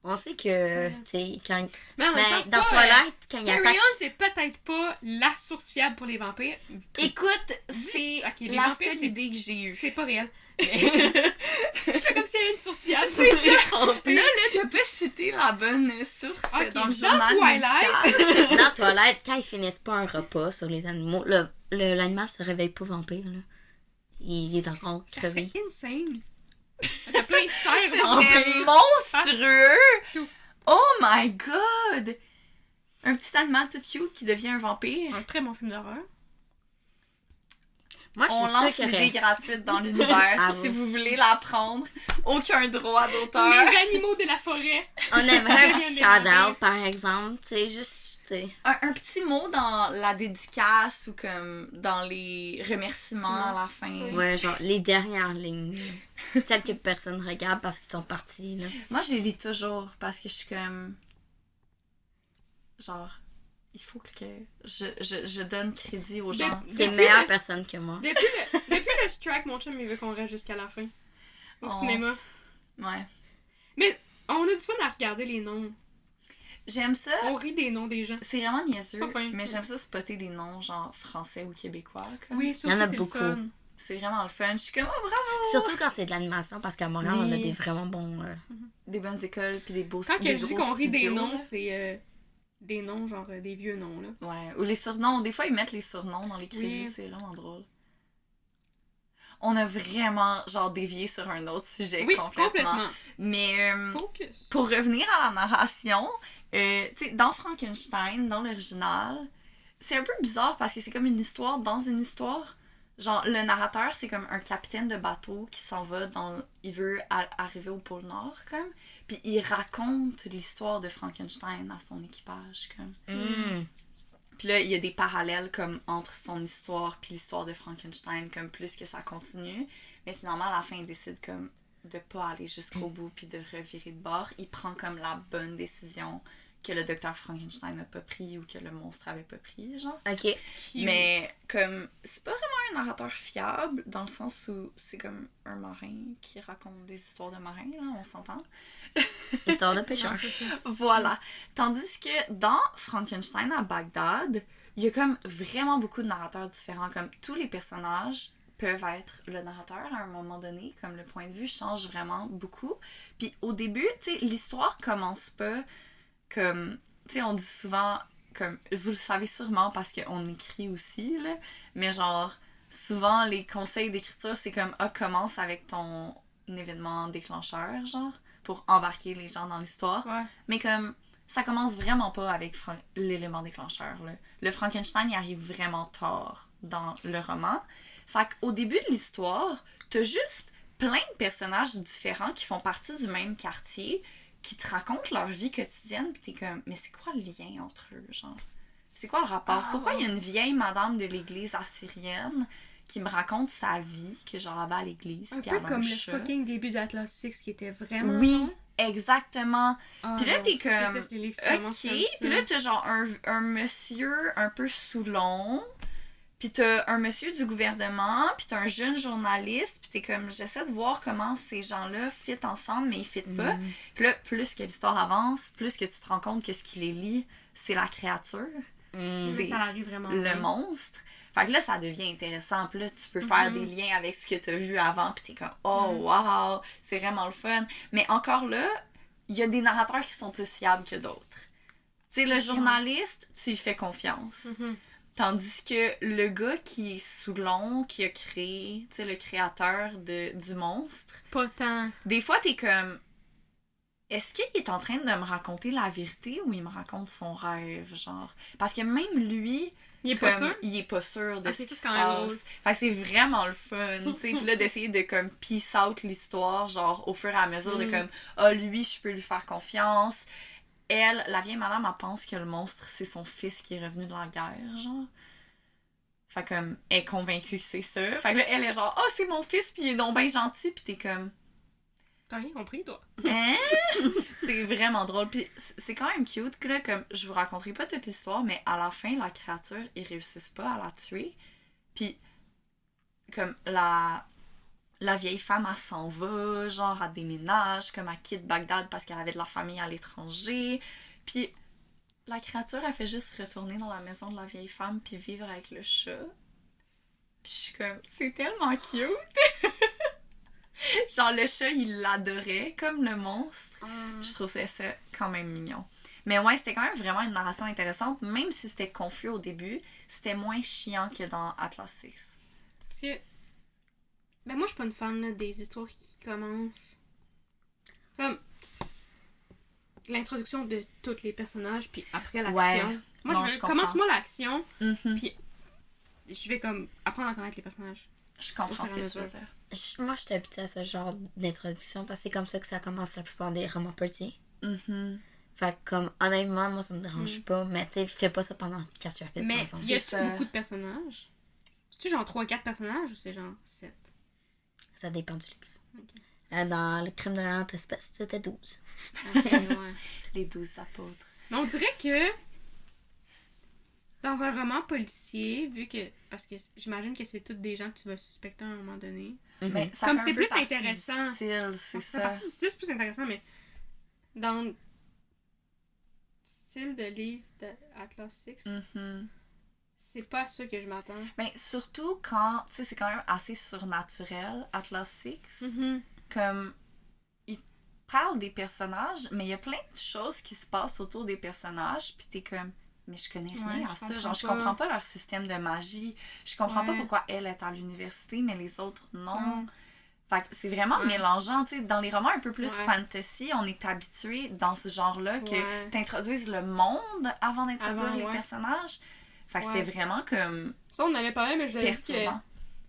On sait que, tu sais, quand. Mais en même temps, Mais c'est dans pas, Twilight, quand il Carry attaque. On, c'est peut-être pas la source fiable pour les vampires. Écoute, c'est Ok, les la vampires, seule c'est- idée que j'ai eue. C'est pas réel. Je fais comme s'il y avait une source fiable. C'est Là, t'as pas cité la bonne source Ok, dans le dans journal Twilight. médical. Dans Twilight, quand ils finissent pas un repas sur les animaux, l'animal se réveille pas vampire, là. Il est encore Ça serait crevé. insane. T'as plein de Ce serres serait vampires. monstrueux! Oh my god! Un petit animal tout cute qui devient un vampire. Un très bon film d'horreur. Moi, je On suis sûre lance qu'il y l'idée aurait. gratuite dans l'univers. Ah Si bon. vous voulez la prendre, aucun droit d'auteur. Les animaux de la forêt. On aimerait un petit Des shout-out, vampires. par exemple. Tu sais, juste, tu sais. Un petit mot dans la dédicace ou comme dans les remerciements à la fin. Ouais, genre, les dernières lignes. Celles que personne regarde parce qu'ils sont partis, là. Moi, je les lis toujours parce que je suis comme... Genre, il faut que je donne crédit aux gens. C'est Depuis meilleure le- personne que moi. Depuis le strike, mon chum, il veut qu'on reste jusqu'à la fin. Au Oh. cinéma. Ouais. Mais on a du fun à regarder les noms. J'aime ça. On rit des noms des gens. C'est vraiment niaiseux, Pas fin. mais j'aime ça spotter des noms genre français ou québécois. Comme. Oui, ça Il y en aussi, a c'est beaucoup. le fun. C'est vraiment le fun. Je suis comme, oh, bravo! Surtout quand c'est de l'animation, parce qu'à Montréal, on a Oui. des vraiment bons... Des bonnes écoles puis des beaux Quand des que je dis gros qu'on rit des studios, noms, là. c'est des noms, genre des vieux noms, là. Ouais, ou les surnoms. Des fois, ils mettent les surnoms dans les crédits, Oui. c'est vraiment drôle. On a vraiment, genre, dévié sur un autre sujet Oui, complètement. complètement. Mais Focus. pour revenir à la narration, tu sais, dans Frankenstein, dans l'original, c'est un peu bizarre parce que c'est comme une histoire dans une histoire. Genre, le narrateur, c'est comme un capitaine de bateau qui s'en va dans... Il veut arriver au pôle Nord, comme. Puis il raconte l'histoire de Frankenstein à son équipage, comme. Puis là, il y a des parallèles comme entre son histoire puis l'histoire de Frankenstein, comme plus que ça continue. Mais finalement, à la fin, il décide comme de pas aller jusqu'au bout puis de revirer de bord. Il prend comme la bonne décision que le docteur Frankenstein n'a pas pris ou que le monstre avait pas pris, genre. OK. Mais comme, c'est pas vraiment un narrateur fiable, dans le sens où c'est comme un marin qui raconte des histoires de marins, là, on s'entend. Histoire de pêcheur. Non, c'est ça. Voilà. Tandis que dans Frankenstein à Bagdad, il y a comme vraiment beaucoup de narrateurs différents. Comme tous les personnages peuvent être le narrateur à un moment donné, comme le point de vue change vraiment beaucoup. Puis au début, tu sais, l'histoire commence pas comme... Tu sais, on dit souvent, comme... Vous le savez sûrement parce qu'on écrit aussi, là. Mais genre, souvent, les conseils d'écriture, c'est comme, commence avec ton événement déclencheur, genre, pour embarquer les gens dans l'histoire. Ouais. Mais comme, ça commence vraiment pas avec l'élément déclencheur, là. Le Frankenstein, il arrive vraiment tard dans le roman. Fait qu'au début de l'histoire, t'as juste plein de personnages différents qui font partie du même quartier, qui te racontent leur vie quotidienne, pis t'es comme, mais c'est quoi le lien entre eux, genre? C'est quoi le rapport? Pourquoi il y a une vieille madame de l'église assyrienne qui me raconte sa vie, que genre elle va à l'église, Un puis peu elle a comme un le chat? fucking début d'Atlas 6 qui était vraiment Oui, long. exactement. Ah Puis là, non, t'es je comme, déteste les livres qui commencent ok, comme ça. puis là, t'as genre un monsieur un peu Soulon, puis t'as un monsieur du gouvernement, puis t'as un jeune journaliste, puis t'es comme, j'essaie de voir comment ces gens-là fit ensemble, mais ils fit pas. Puis là, plus que l'histoire avance, plus que tu te rends compte que ce qui les lie, c'est la créature, Mais ça arrive vraiment le bien. monstre. Fait que là, ça devient intéressant. Puis là, tu peux faire des liens avec ce que t'as vu avant, puis t'es comme, oh, wow, c'est vraiment le fun. Mais encore là, il y a des narrateurs qui sont plus fiables que d'autres. Tu sais, le journaliste, tu y fais confiance. Tandis que le gars qui est Soulon, qui a créé, tu sais, le créateur du monstre, Pas tant. des fois, t'es comme, est-ce qu'il est en train de me raconter la vérité ou il me raconte son rêve, genre? Parce que même lui, Il est pas comme, sûr? il est pas sûr de Ah, ce c'est qui se quand même passe. drôle. Fait que c'est vraiment le fun, tu sais. Puis là, d'essayer de, comme, peace out l'histoire, genre, au fur et à mesure de, comme, lui, je peux lui faire confiance. Elle, la vieille madame, elle pense que le monstre, c'est son fils qui est revenu de la guerre, genre. Fait comme, elle est convaincue que c'est ça. Fait que là, elle est genre, c'est mon fils, puis il est donc bien gentil, puis t'es comme... T'as rien compris, toi? Hein? C'est vraiment drôle. Puis c'est quand même cute que là, comme, je vous raconterai pas toute l'histoire, mais à la fin, la créature, ils réussissent pas à la tuer. Puis, comme, la vieille femme, elle s'en va, genre, elle déménage, comme, elle quitte Bagdad parce qu'elle avait de la famille à l'étranger. Puis, la créature, elle fait juste retourner dans la maison de la vieille femme puis vivre avec le chat. Puis je suis comme, c'est tellement cute! Genre, le chat, il l'adorait comme le monstre. Je trouvais ça quand même mignon. Mais ouais, c'était quand même vraiment une narration intéressante, même si c'était confus au début, c'était moins chiant que dans Atlas 6. Parce que... Ben moi, je suis pas une fan là, des histoires qui commencent... Comme... L'introduction de tous les personnages, puis après l'action. Ouais. Moi, Non, je je comprends. commence-moi l'action, Mhm. puis je vais comme apprendre à connaître les personnages. Je comprends Au ce fur et que à tu veux mesure. dire. Moi, j'étais habituée à ce genre d'introduction parce que c'est comme ça que ça commence la plupart des romans petits. Mhm. Fait que, comme, honnêtement, moi, ça me dérange pas. Mais, tu sais, fais pas ça pendant 4 chapitres, par Mais exemple. y a-tu ça. beaucoup de personnages? C'est-tu genre 3-4 personnages ou c'est genre 7? Ça dépend du livre. Ok. Dans Le Crime de la lente espèce, c'était 12. Ok, ouais. Les 12 apôtres. Mais on dirait que dans un roman policier, vu que... Parce que j'imagine que c'est tous des gens que tu vas suspecter à un moment donné. Mais ça Comme fait c'est un peu plus partie intéressant. du style, c'est Ça fait ça. partie du style, c'est plus intéressant, mais dans... style de livre d'Atlas Six, Mhm. c'est pas ça que je m'attends. Ben, surtout quand, tu sais, c'est quand même assez surnaturel, Atlas Six. Comme, il parle des personnages, mais il y a plein de choses qui se passent autour des personnages, puis t'es comme, mais je connais rien Ouais, à je ça. comprends Genre, je pas. comprends pas leur système de magie. Je comprends pas Ouais. pourquoi elle est à l'université, mais les autres, non. Non. Fait que c'est vraiment Ouais. mélangeant, tu sais. Dans les romans un peu plus Ouais. fantasy, on est habitué dans ce genre-là que Ouais. t'introduises le monde avant d'introduire Avant, les ouais. personnages. Fait que Ouais. c'était vraiment comme Ça, on en avait parlé, mais je l'avais dit que perturbant.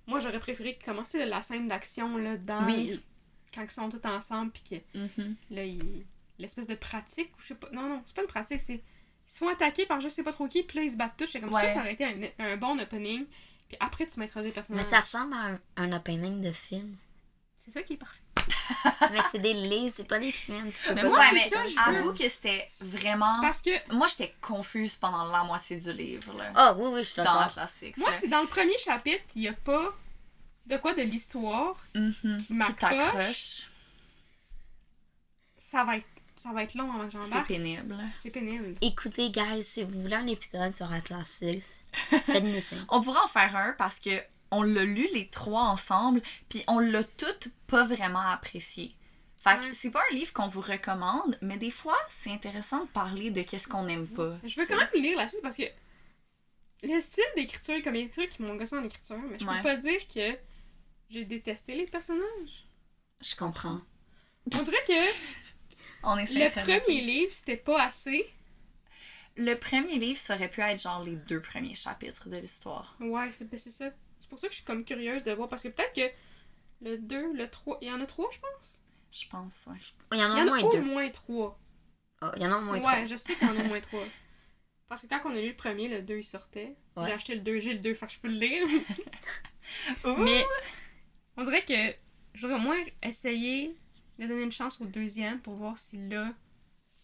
moi, j'aurais préféré commencer la scène d'action là, dans Oui. quand ils sont tous ensemble, puis que Mhm. là, l'espèce de pratique, ou je sais pas, non, c'est pas une pratique, c'est ils se font attaquer par je sais pas trop qui, puis là, ils se battent tous, c'est comme Ouais. ça aurait été un bon opening, puis après, tu m'introduis les Mais personnages. ça ressemble à un opening de film. C'est ça qui est parfait. Mais c'est des livres, c'est pas des films. Tu peux Mais pas moi, Ouais, c'est mais ça, je veux. avoue que c'était C'est vraiment... parce que, Moi, j'étais confuse pendant la moitié du livre, là. Ah oui, oui, je suis Dans d'accord. Atlas Six. moi, là. c'est dans le premier chapitre, il y a pas de quoi de l'histoire, Mhm. qui Qui m'accroche. t'accroche. ça va être long avant que C'est j'embarque. pénible. C'est pénible. Écoutez, guys, si vous voulez un épisode sur Atlas Six, faites-nous signe. On pourrait en faire un parce que on l'a lu les trois ensemble, puis on l'a toutes pas vraiment apprécié. Fait que Ouais. c'est pas un livre qu'on vous recommande, mais des fois, c'est intéressant de parler de qu'est-ce qu'on n'aime pas. Je veux quand même lire la suite parce que le style d'écriture, comme il y a des trucs qui m'ont gossé en écriture, mais je Ouais. peux pas dire que j'ai détesté les personnages. Je comprends. On dirait que On est le synchronisés. premier livre, c'était pas assez. Le premier livre, ça aurait pu être genre les 2 premiers chapitres de l'histoire. Ouais, c'est ça. C'est pour ça que je suis comme curieuse de voir parce que peut-être que le 2, le 3, il y en a 3, je pense. Je pense, ouais. Il y en Il y a en au a moins au deux. moins 3. Ah, il y en a au moins Ouais, trois. je sais qu'il y en a au moins 3. Parce que quand on a lu le premier, le 2 il sortait. Ouais. J'ai acheté le 2, j'ai le 2, fait que je peux le lire. Ouh! Mais on dirait que j'aurais au moins essayé de donner une chance au deuxième pour voir si là,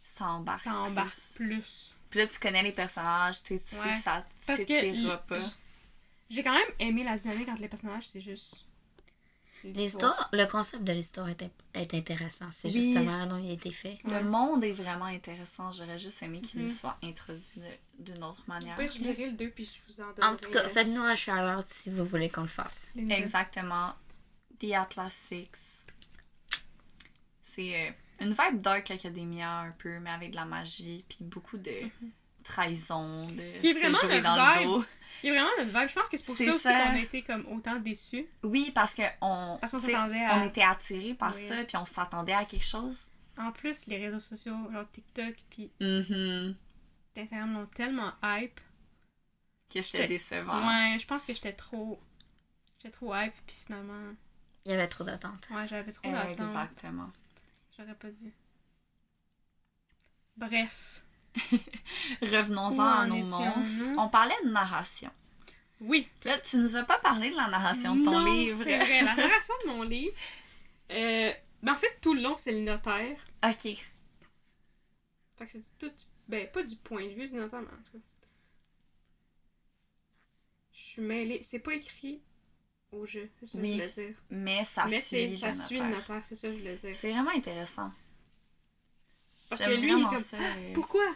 Ça embarque. ça embarque plus. plus. Puis là, tu connais les personnages, tu sais Ouais. que ça Parce que s'étirera pas. j'ai quand même aimé la dynamique entre les personnages, c'est juste. L'histoire, le concept de l'histoire est intéressant. C'est Oui. juste la manière dont il a été fait. Le Ouais. monde est vraiment intéressant. J'aurais juste aimé qu'il Mhm. nous soit introduit d'une autre manière. Au pire, je lirai le 2 puis je vous en donnerai. En tout cas, faites-nous un shout-out si vous voulez qu'on le fasse. des nouvelles. Exactement. The Atlas Six. C'est une vibe Dark Academia un peu, mais avec de la magie, puis beaucoup de trahison, de Ce qui est se vraiment jouer notre dans vibe. le dos. Il y a vraiment notre vibe. Je pense que c'est pour C'est ça aussi ça. qu'on a été comme autant déçus. Oui, parce que on Parce qu'on tu sais, s'attendait à- on était attirés par Oui. ça, puis on s'attendait à quelque chose. En plus, les réseaux sociaux, genre TikTok puis Mhm. Instagram l'ont tellement hype. Que c'était J'étais- décevant. Ouais, je pense que j'étais trop hype puis finalement, Il y avait trop d'attentes. ouais, j'avais trop d'attentes. Exactement. J'aurais pas dû. Bref. Revenons-en Où à en nos étions-nous? monstres. On parlait de narration. Oui. Puis là, tu nous as pas parlé de la narration de ton Non, livre. c'est vrai. La narration de mon livre, ben en fait, tout le long, c'est le notaire. Ok. Fait que c'est tout... Ben, pas du point de vue du notaire, mais en tout cas. Je suis mêlée. C'est pas écrit au jeu, c'est ça que Oui. je voulais dire. Mais ça Mais suit ça le suit le notaire. notaire, c'est ça que je voulais dire. C'est vraiment intéressant. Parce que J'aime lui, il est vraiment comme... ça. Pourquoi?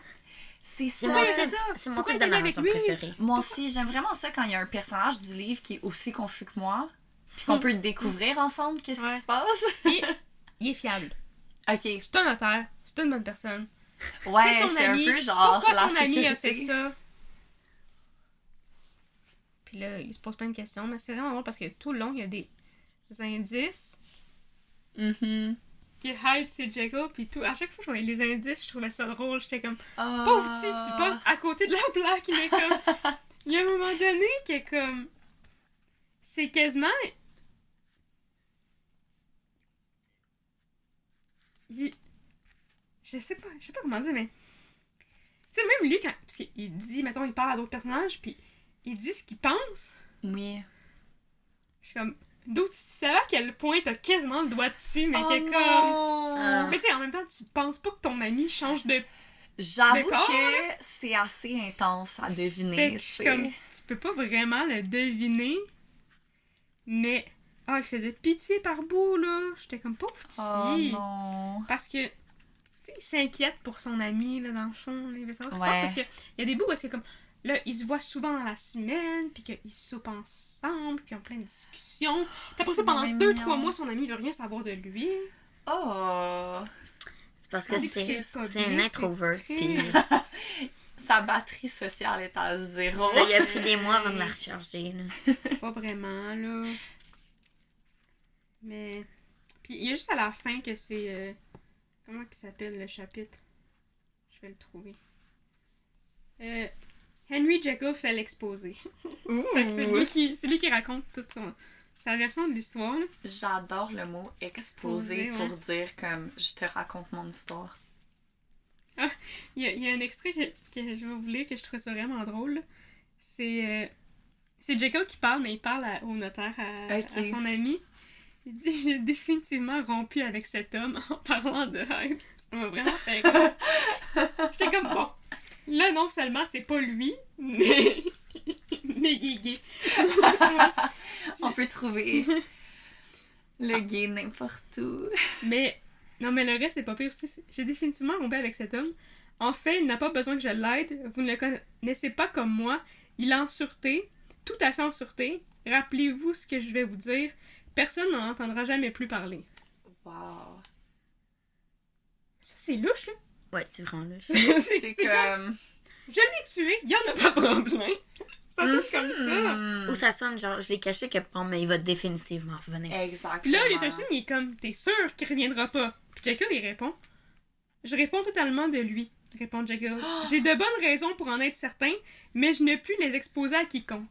C'est C'est ça. mon il fait type, ça? c'est mon Pourquoi type de il est avec narration lui? préférée. Moi aussi, j'aime vraiment ça quand il y a un personnage du livre qui est aussi confus que moi. Puis qu'on peut découvrir ensemble qu'est-ce Ouais. qui se passe. Et il est fiable. Ok. C'est un notaire, c'est une bonne personne. Ouais, son c'est un ami. peu genre Pourquoi la son ami sécurité. a fait ça? Puis là, il se pose plein de questions, mais c'est vraiment drôle parce que tout le long, il y a des indices Mhm. qui Hyde, c'est Jekyll, puis tout. À chaque fois que je voyais les indices, je trouvais ça drôle. J'étais comme, Ah. pauvre petit, tu passes à côté de la plaque, mais comme. Il y a un moment donné qui est comme. C'est quasiment. Je sais pas comment dire, mais. Tu sais, même lui, quand. Parce qu'il dit, mettons, il parle à d'autres personnages, puis il dit ce qu'il pense. Oui. Je suis comme. D'autres, tu savais à quel point t'as quasiment le doigt dessus, mais Oh t'es comme. non! Mais tu sais, en même temps, tu penses pas que ton ami change de. J'avoue D'accord. que c'est assez intense à Fait deviner. que je suis tu sais. comme. Tu peux pas vraiment le deviner. Mais. Ah, il faisait pitié par bout, là. J'étais comme pauvre petit. Oh non. Parce que. Tu Tu sais, il s'inquiète pour son ami, là, dans le fond. Là, il veut savoir ce qui se Ouais. passe parce qu'il y a des bouts où c'est comme. Là, ils se voient souvent dans la semaine, puis qu'ils soupent ensemble, puis en pleine discussion. Puis après ça, C'est pendant bien 2-3 mignon. mois, son ami veut rien savoir de lui. Oh! C'est parce C'est que comme c'est triste, pas c'est un bien, introvert. c'est Puis Sa batterie sociale est à 0. ça y a pris des mois avant de la recharger. Là. Pas vraiment, là. Mais. Puis il y a juste à la fin que c'est. Comment il s'appelle le chapitre? Je vais le trouver. Henry Jekyll fait l'exposé. Fait que c'est lui qui raconte toute sa version de l'histoire. Là. J'adore le mot exposé Exposé, pour dire comme je te raconte mon histoire. Il y a un extrait que je vais vous lire que je trouve ça vraiment drôle. Là. C'est Jekyll qui parle, mais il parle au notaire, à son ami. Il dit « J'ai définitivement rompu avec cet homme en parlant de Hyde. » Ça m'a vraiment fait rire. J'étais comme « Bon, là non seulement c'est pas lui, mais il est gay. » On peut trouver le gay n'importe où. Mais non, mais le reste, c'est pas pire aussi. J'ai définitivement rompu avec cet homme. En fait, il n'a pas besoin que je l'aide. Vous ne le connaissez pas comme moi. Il est en sûreté, tout à fait en sûreté. Rappelez-vous ce que je vais vous dire. Personne n'en entendra jamais plus parler. Wow. Ça, c'est louche, là. Ouais, c'est vraiment louche. C'est comme... Je l'ai tué, il y en a pas de problème. Ça sonne comme ça. Ou ça sonne genre, je l'ai caché que bon, mais il va définitivement revenir. Exactement. Puis là, Utterson, il est comme, t'es sûr qu'il reviendra pas? Puis Jekyll, il répond, je réponds totalement de lui, répond Jekyll. J'ai de bonnes raisons pour en être certain, mais je ne puis les exposer à quiconque.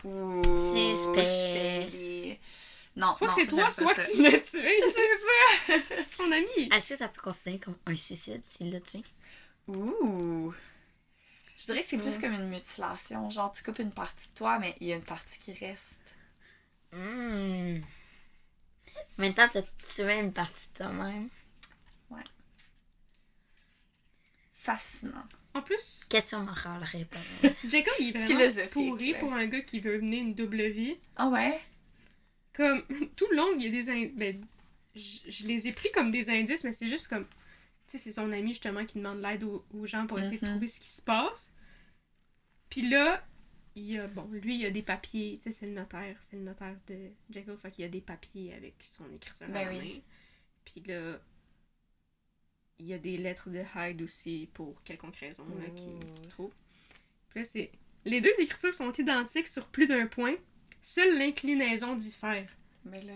Ouh, Suspect. Shelly. Non, Soit non, que c'est toi, j'aime soit pas que ça. tu l'as tué. C'est ça. Son ami. Est-ce que ça peut considérer comme un suicide s'il l'a tué? Ouh. Je dirais que c'est plus comme une mutilation. Genre, tu coupes une partie de toi, mais il y a une partie qui reste. En même temps, t'as tué une partie de toi-même. Fascinant. En plus, Question morale, réponse. Jacob, il est vraiment Philosophique, pourri là. pour un gars qui veut mener une double vie. Ah ouais? Comme, tout le long, il y a des ben, je les ai pris comme des indices, mais c'est juste comme... Tu sais, c'est son ami, justement, qui demande l'aide aux gens pour essayer de trouver ce qui se passe. Puis là, il y a... Bon, lui, il a des papiers. Tu sais, c'est le notaire de Jekyll. Fait qu'il y a des papiers avec son écriture à Ben la oui. main. Puis là, il y a des lettres de Hyde aussi, pour quelconque raison, là, qu'il trouve. Puis là, c'est... Les deux écritures sont identiques sur plus d'un point. Seule l'inclinaison diffère. Mais là...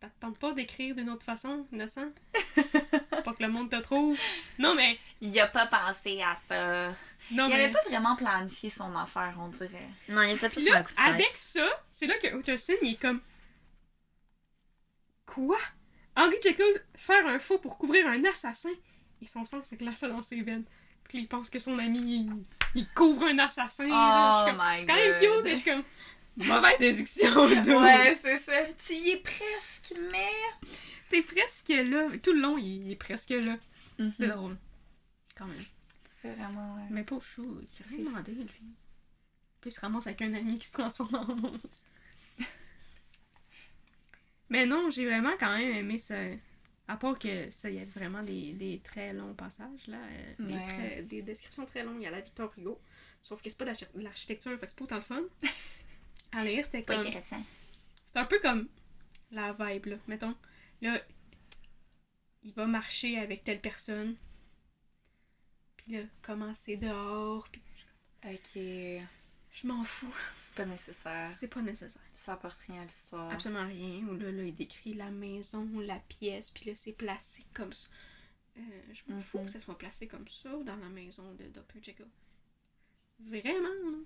Ça te tente pas d'écrire d'une autre façon, innocent? Pas que le monde te trouve. Non, mais... Il a pas pensé à ça. Non, Il mais... avait pas vraiment planifié son affaire, on dirait. Non, il a fait ça Puis sur un là, coup de tête. avec ça, c'est là que Utterson, il est comme... Quoi? Henry Jekyll faire un faux pour couvrir un assassin? Et son sang se glaça dans ses veines. Puis il pense que son ami, il couvre un assassin. là. Je suis comme, my c'est quand même God. cute, mais je suis comme... Mauvaise déduction, dude. Ouais, c'est ça. Tu y es presque, mais... T'es presque là. Tout le long, il est presque là. Mhm. C'est drôle. Quand même. C'est vraiment... Mais pauvre chou, il a rien Triste. demandé, lui. Puis il se ramasse avec un ami qui se transforme en monstre. Mais non, j'ai vraiment quand même aimé ça. À part que ça, il y a vraiment des très longs passages, là. Ouais. Des descriptions très longues. Il y a la Victor Hugo. Sauf que c'est pas de l'architecture, fait que c'est pas autant le fun. À l'air, c'était Pas comme... intéressant. C'est un peu comme la vibe, là. Mettons, là, il va marcher avec telle personne. Puis là, comment c'est dehors. Puis Ok. je m'en fous. C'est pas nécessaire. C'est pas nécessaire. Ça apporte rien à l'histoire. Absolument rien. Ou là, il décrit la maison, la pièce, puis là, c'est placé comme ça. Je m'en fous que ça soit placé comme ça dans la maison de Dr. Jekyll. Vraiment, là.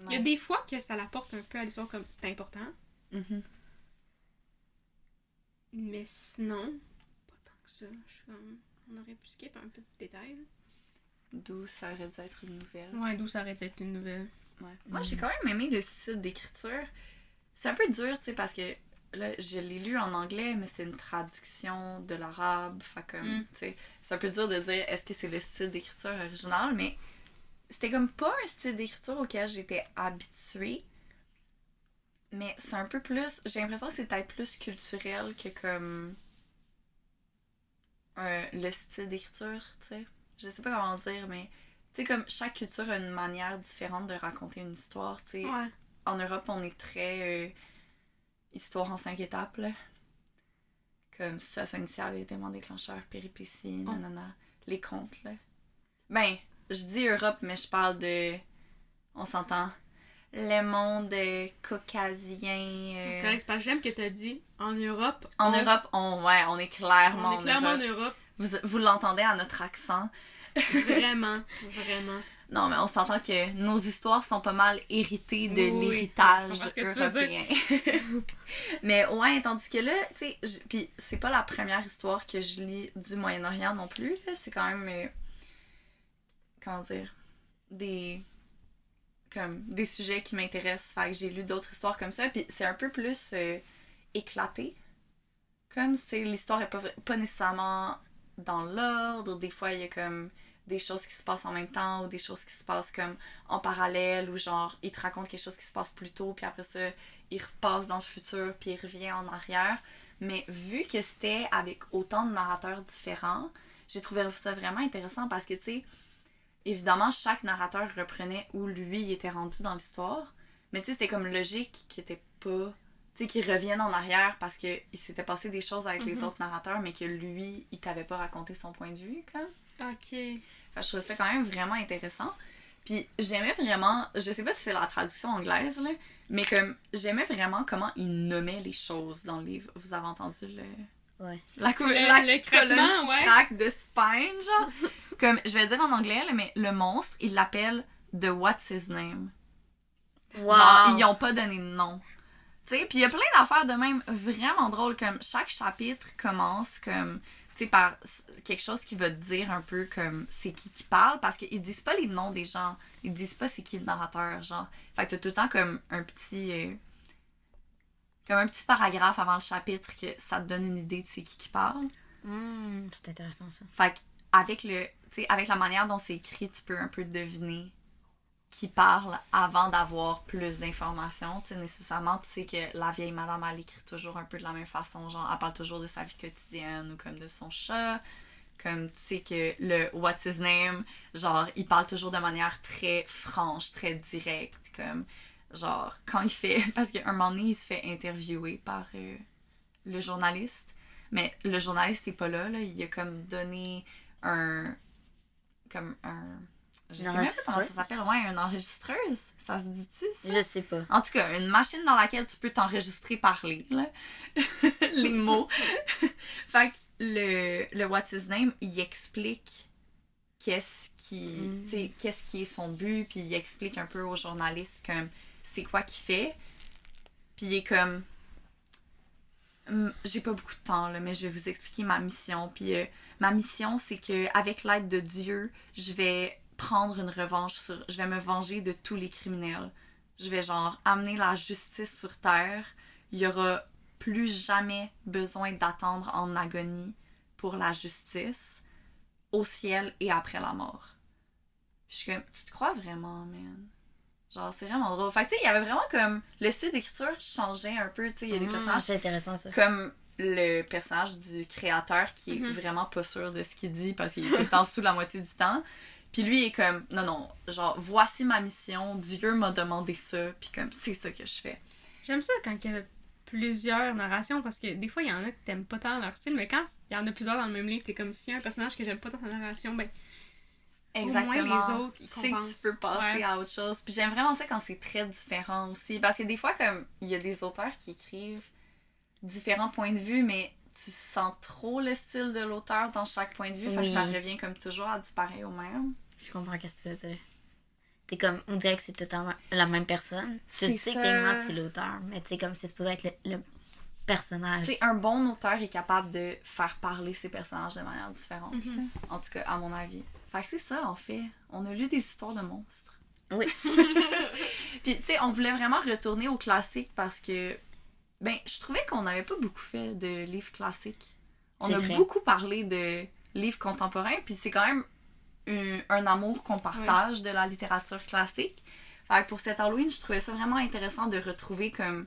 Il y a des fois que ça l'apporte un peu à l'histoire comme c'est important. Mhm. Mais sinon, pas tant que ça. Je suis comme... On aurait pu skip un peu de détails. Là. D'où ça aurait dû être une nouvelle. Ouais, d'où ça aurait dû être une nouvelle. Ouais. Moi, j'ai quand même aimé le style d'écriture. C'est un peu dur, tu sais, parce que là, je l'ai lu en anglais, mais c'est une traduction de l'arabe. Fait comme, tu sais, c'est un peu dur de dire est-ce que c'est le style d'écriture original, mais c'était comme pas un style d'écriture auquel j'étais habituée. Mais c'est un peu plus... J'ai l'impression que c'est peut-être plus culturel que comme... le style d'écriture, tu sais. Je sais pas comment dire, mais tu sais, comme chaque culture a une manière différente de raconter une histoire, tu sais. Ouais. En Europe, on est très histoire en 5 étapes, là. Comme situation initiale, élément déclencheur, péripéties, nanana, les contes, là. Ben, je dis Europe, mais je parle de... On s'entend. Le monde caucasien... C'est correct, c'est parce que j'aime que t'as dit en Europe. En Europe, on est clairement, on est clairement en en Europe. Europe. Vous l'entendez à notre accent. Vraiment, vraiment. Non, mais on s'entend que nos histoires sont pas mal héritées de Oui, l'héritage je comprends ce que tu veux européen. Mais ouais, tandis que là, tu sais, puis c'est pas la première histoire que je lis du Moyen-Orient non plus, là. C'est quand même, comment dire, des sujets qui m'intéressent. Fait que j'ai lu d'autres histoires comme ça, puis c'est un peu plus éclaté. Comme c'est l'histoire est pas nécessairement dans l'ordre. Des fois, il y a comme des choses qui se passent en même temps ou des choses qui se passent comme en parallèle ou genre, il te raconte quelque chose qui se passe plus tôt puis après ça, il repasse dans le futur puis il revient en arrière. Mais vu que c'était avec autant de narrateurs différents, j'ai trouvé ça vraiment intéressant parce que, tu sais, évidemment, chaque narrateur reprenait où lui il était rendu dans l'histoire. Mais tu sais, c'était comme logique qu'il était pas... Tu sais, qu'il revienne en arrière parce qu'il s'était passé des choses avec les autres narrateurs, mais que lui, il t'avait pas raconté son point de vue, comme. Ok. Fait que je trouvais ça quand même vraiment intéressant. Puis j'aimais vraiment... Je sais pas si c'est la traduction anglaise, là, mais comme j'aimais vraiment comment il nommait les choses dans le livre. Vous avez entendu le... Ouais. La colonne qui craque de Spine, genre. Comme, je vais dire en anglais, là, mais le monstre, il l'appelle The What's His Name. Wow. Genre, ils ont pas donné de nom. Tu sais, puis il y a plein d'affaires de même vraiment drôles, comme chaque chapitre commence comme, tu sais, par quelque chose qui va te dire un peu comme c'est qui parle, parce qu'ils disent pas les noms des gens, ils disent pas c'est qui le narrateur, genre. Fait que t'as tout le temps comme un petit paragraphe avant le chapitre que ça te donne une idée de c'est qui parle. C'est intéressant ça. Fait que avec la manière dont c'est écrit, tu peux un peu deviner qui parle avant d'avoir plus d'informations. Tu sais, nécessairement, tu sais que la vieille madame, elle écrit toujours un peu de la même façon. Genre, elle parle toujours de sa vie quotidienne ou comme de son chat. Comme, tu sais que le What's His Name, genre, il parle toujours de manière très franche, très directe. Comme, genre, quand il fait... Parce qu'à un moment donné, il se fait interviewer par le journaliste. Mais le journaliste n'est pas là. Il a comme donné je sais même pas comment ça s'appelle, une enregistreuse, ça se dit-tu, ça? Je sais pas. En tout cas, une machine dans laquelle tu peux t'enregistrer parler, là. Les mots. Fait que le What's His Name, il explique qu'est-ce qui est son but, puis il explique un peu aux journalistes comme c'est quoi qu'il fait. Puis il est comme... J'ai pas beaucoup de temps, là, mais je vais vous expliquer ma mission. Puis ma mission, c'est que avec l'aide de Dieu, je vais prendre une revanche je vais me venger de tous les criminels. Je vais genre amener la justice sur terre. Il y aura plus jamais besoin d'attendre en agonie pour la justice au ciel et après la mort. Puis je suis comme, tu te crois vraiment, man? Genre, c'est vraiment drôle. Fait que tu sais, il y avait vraiment comme le style d'écriture changeait un peu, tu sais, il y a des personnages c'est intéressant ça. comme le personnage du créateur qui est vraiment pas sûr de ce qu'il dit parce qu'il est tout le temps sous la moitié du temps. Puis lui est comme, non, genre, voici ma mission, Dieu m'a demandé ça, puis comme, c'est ça que je fais. J'aime ça quand il y a plusieurs narrations, parce que des fois, il y en a que t'aimes pas tant leur style, mais quand il y en a plusieurs dans le même livre, t'es comme, si y a un personnage que j'aime pas tant sa narration, ben, exactement. au moins les autres, ils tu sais que tu peux passer à autre chose. Puis j'aime vraiment ça quand c'est très différent aussi, parce que des fois, comme, il y a des auteurs qui écrivent différents points de vue, mais tu sens trop le style de l'auteur dans chaque point de vue, fait que ça revient comme toujours à du pareil au même. Je comprends qu'est-ce que tu veux dire. T'es comme, on dirait que c'est totalement la même personne. Tu sais ça. que techniquement c'est l'auteur, mais tu sais comme c'est supposé être le personnage. Tu sais, un bon auteur est capable de faire parler ses personnages de manière différente. En tout cas, à mon avis. Fait que c'est ça, en fait. On a lu des histoires de monstres. Oui. Puis, tu sais, on voulait vraiment retourner au classique parce que, ben, je trouvais qu'on n'avait pas beaucoup fait de livres classiques. On a beaucoup parlé de livres contemporains, puis c'est quand même un amour qu'on partage de la littérature classique. Fait que pour cet Halloween, je trouvais ça vraiment intéressant de retrouver comme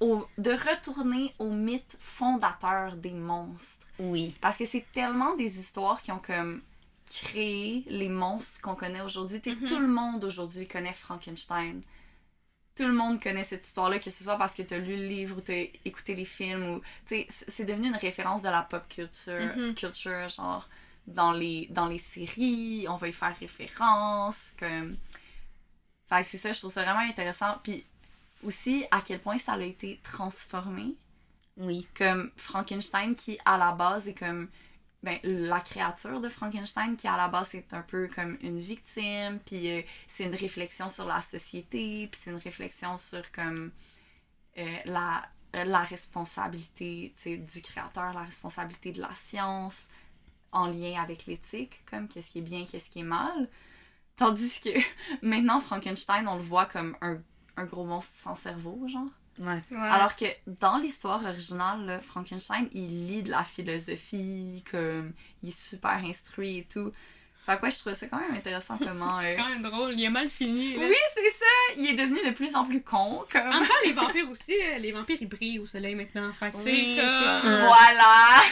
de retourner au mythe fondateur des monstres. Oui. Parce que c'est tellement des histoires qui ont comme créé les monstres qu'on connaît aujourd'hui. Tout le monde aujourd'hui connaît Frankenstein. Tout le monde connaît cette histoire-là, que ce soit parce que tu as lu le livre ou tu as écouté les films. Ou, c'est devenu une référence de la pop culture, genre dans les séries, on va y faire référence. Comme... Fait que c'est ça, je trouve ça vraiment intéressant. Puis aussi, à quel point ça a été transformé. Oui. Comme Frankenstein, qui à la base est comme la créature de Frankenstein, qui à la base est un peu comme une victime, puis c'est une réflexion sur la société, puis c'est une réflexion sur comme la responsabilité du créateur, la responsabilité de la science en lien avec l'éthique, comme qu'est-ce qui est bien, qu'est-ce qui est mal. Tandis que maintenant Frankenstein, on le voit comme un gros monstre sans cerveau, genre. Ouais. Alors que dans l'histoire originale, là, Frankenstein, il lit de la philosophie, comme il est super instruit et tout. Fait que ouais, je trouvais ça quand même intéressant comment... C'est quand même drôle, il a mal fini. Là. Oui, c'est ça! Il est devenu de plus en plus con, comme... En même temps, les vampires aussi, les vampires ils brillent au soleil maintenant. Fait que Oui, c'est c'est comme... ça. Voilà!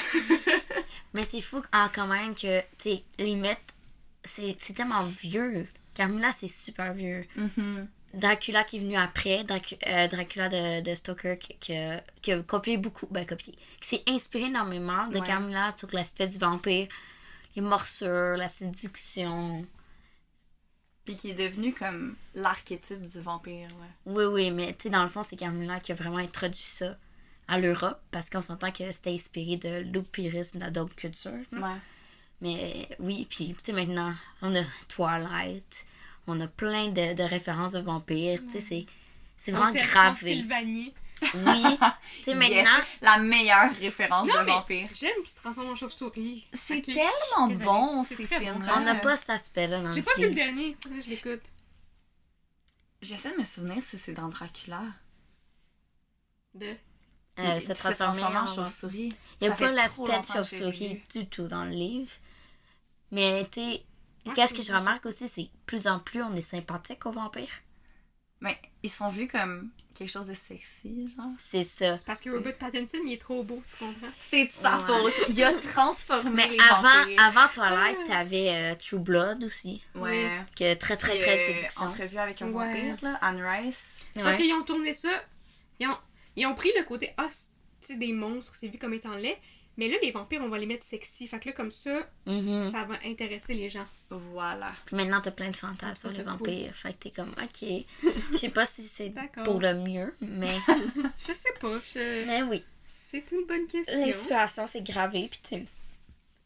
Mais c'est fou quand même que, tu sais, les mythes, c'est tellement vieux. Carmilla, c'est super vieux. Mm-hmm. Dracula qui est venu après, Dracula de Stoker qui a copié beaucoup, qui s'est inspiré énormément de Carmilla sur l'aspect du vampire, les morsures, la séduction. Puis qui est devenu comme l'archétype du vampire, ouais. Oui, mais tu sais, dans le fond, c'est Carmilla qui a vraiment introduit ça à l'Europe, parce qu'on s'entend que c'était inspiré de l'oupirisme, de la dog culture. Ouais. Mais oui, puis tu sais, maintenant, on a Twilight, on a plein de références de vampires, tu sais, c'est vraiment gravé. Sylvanie. Oui, tu sais, maintenant... Yes, la meilleure référence de mais vampire. J'aime qu'il se transforme en chauve-souris. C'est Ok. tellement Désolée, bon, c'est ces très bon. films-là. On n'a pas cet aspect-là dans J'ai le pas vu le film. dernier, faudrait que je l'écoute. J'essaie de me souvenir si c'est dans Dracula. De... Se se transformer en en chauve-souris. Il n'y a Ça fait pas trop l'aspect de longtemps que j'ai chauve-souris lu. du tout dans le livre. Mais tu sais, Ouais, qu'est-ce que c'est je remarque aussi, c'est que plus en plus on est sympathique aux vampires. Mais ils sont vus comme quelque chose de sexy, genre. C'est ça. C'est parce que Robert Pattinson, il est trop beau, tu comprends? C'est de sa Ouais. faute. Il a transformé Mais les avant, vampires. avant Twilight, t'avais True Blood aussi. Ouais. Qui est très Puis, de séduction. entrevue avec un Ouais. vampire, là, Anne Rice. C'est parce Ouais. qu'ils ont tourné ça, ils ont pris le côté, tu sais, des monstres, c'est vu comme étant laid, mais là, les vampires, on va les mettre sexy. Fait que là, comme ça, Mhm. ça va intéresser les gens. Voilà. Puis maintenant, t'as plein de fantasmes sur Ça, les c'est vampires. Fait que t'es comme, ok. Je sais pas si c'est D'accord. pour le mieux, mais, Je sais pas, mais oui. c'est une bonne question. L'inspiration, c'est gravé. Puis tu sais,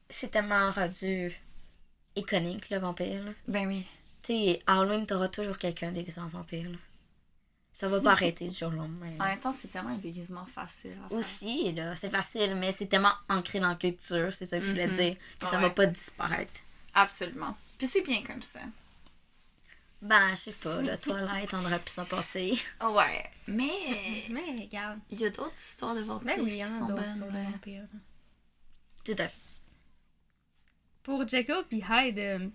c'est tellement rendu iconique, le vampire. Là. Ben oui. Tu sais, Halloween, t'auras toujours quelqu'un déguisé en vampire. Là. Ça va pas arrêter du jour au lendemain. En même temps, c'est tellement un déguisement facile à faire. Aussi, là, c'est facile, mais c'est tellement ancré dans la culture, c'est ça que je voulais dire, que ça Ouais. va pas disparaître. Absolument. Puis c'est bien comme ça. Ben, je sais pas, là, Twilight, on aurait pu s'en passer. Ouais. Mais Mais regarde. il y a d'autres histoires de vampires Ben oui, il qui y en sont a d'autres bonnes. sur là. les vampires. Tout à fait. Pour Jekyll puis Hyde,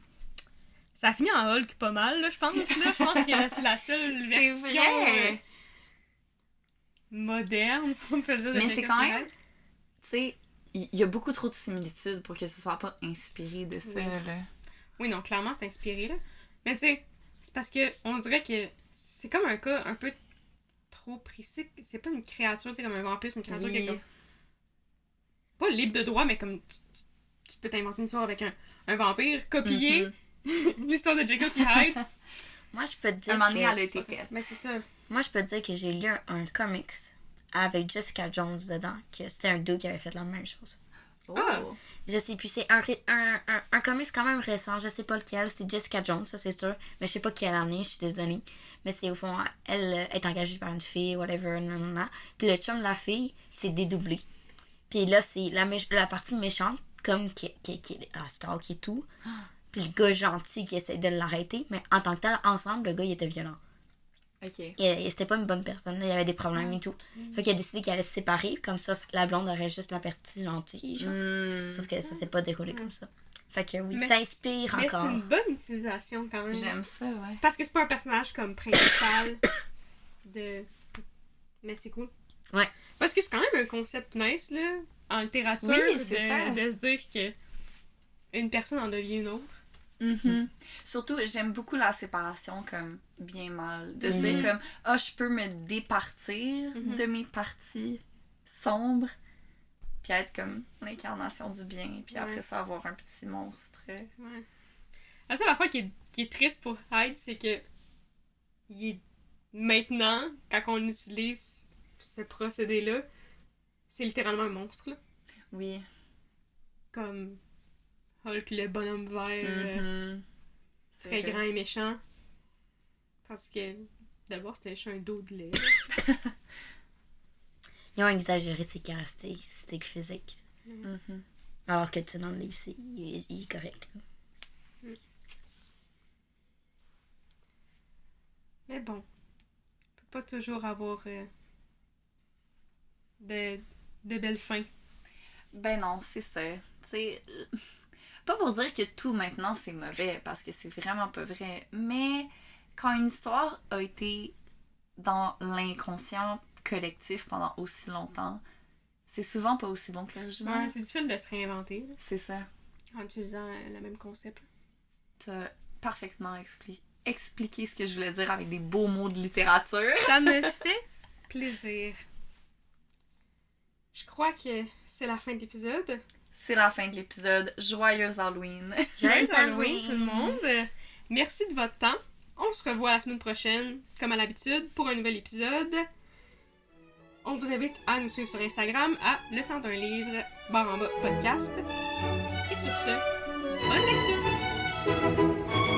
ça a fini en Hulk pas mal, là, je pense. Là. Je pense que c'est la seule C'est version vrai. moderne, si on peut dire, de Mais Jekyll c'est quand puis même... Hyde. Tu sais, il y a beaucoup trop de similitudes pour que ce soit pas inspiré de ça, Oui. là. Oui, non, clairement, c'est inspiré, là. Mais tu sais, c'est parce que on dirait que c'est comme un cas un peu trop précis. C'est pas une créature, tu sais, comme un vampire, c'est une créature qui est Oui. comme... Pas libre de droit, mais comme tu peux t'inventer une histoire avec un vampire, copier l'histoire de Jekyll puis Hyde. Moi, je peux te À dire un moment donné, que... elle a été faite. Mais c'est ça. Moi, je peux te dire que j'ai lu un comics avec Jessica Jones dedans, que c'était un dude qui avait fait la même chose. Oh. Ah. Je sais plus, c'est un comics quand même récent, je sais pas lequel, c'est Jessica Jones, ça c'est sûr, mais je sais pas quelle année, je suis désolée. Mais c'est au fond, elle est engagée par une fille, whatever, nanana. Puis le chum de la fille, c'est dédoublé. Puis là, c'est la partie méchante, comme qui est la stalk et tout. Puis le gars gentil qui essaie de l'arrêter, mais en tant que tel, ensemble, le gars, il était violent. OK. Et c'était pas une bonne personne, là, il y avait des problèmes et tout. Fait qu'il a décidé qu'il allait se séparer, comme ça, la blonde aurait juste la partie gentille, genre. Sauf que ça s'est pas déroulé comme ça. Fait que oui, Mais ça inspire Mais encore. c'est une bonne utilisation quand même. J'aime ça, ouais. Parce que c'est pas un personnage comme principal de... Mais c'est cool. Ouais. Parce que c'est quand même un concept nice, là, en littérature, Oui, c'est ça. de se dire que une personne en devient une autre. Mhm. Surtout, j'aime beaucoup la séparation comme bien mal. De se dire comme, ah, je peux me départir de mes parties sombres, puis être comme l'incarnation du bien, puis après ça, avoir un petit monstre. Ouais. La seule affaire qui est triste pour Hyde, c'est que il est maintenant, quand on utilise ce procédé-là, c'est littéralement un monstre, là. Oui. Comme Hulk, le bonhomme vert, C'est très vrai. grand et méchant. Parce que, d'abord, c'était juste un dos de lait. Ils ont exagéré ses caractéristiques physiques. Mhm. Alors que tu sais, dans le livre, il est correct. Là. Mais bon, on peut pas toujours avoir de belles fins. Ben non, c'est ça. Tu sais, pas pour dire que tout maintenant c'est mauvais, parce que c'est vraiment pas vrai, mais quand une histoire a été dans l'inconscient collectif pendant aussi longtemps, c'est souvent pas aussi bon que l'original. Ouais, c'est difficile de se réinventer, là, C'est ça. en utilisant le même concept. T'as parfaitement expliqué ce que je voulais dire avec des beaux mots de littérature. Ça me fait plaisir. Je crois que c'est la fin de l'épisode. C'est la fin de l'épisode. Joyeux Halloween! Joyeux Halloween tout le monde! Merci de votre temps. On se revoit la semaine prochaine, comme à l'habitude, pour un nouvel épisode. On vous invite à nous suivre sur Instagram à Le Temps d'un Livre, barre en bas podcast. Et sur ce, bonne lecture!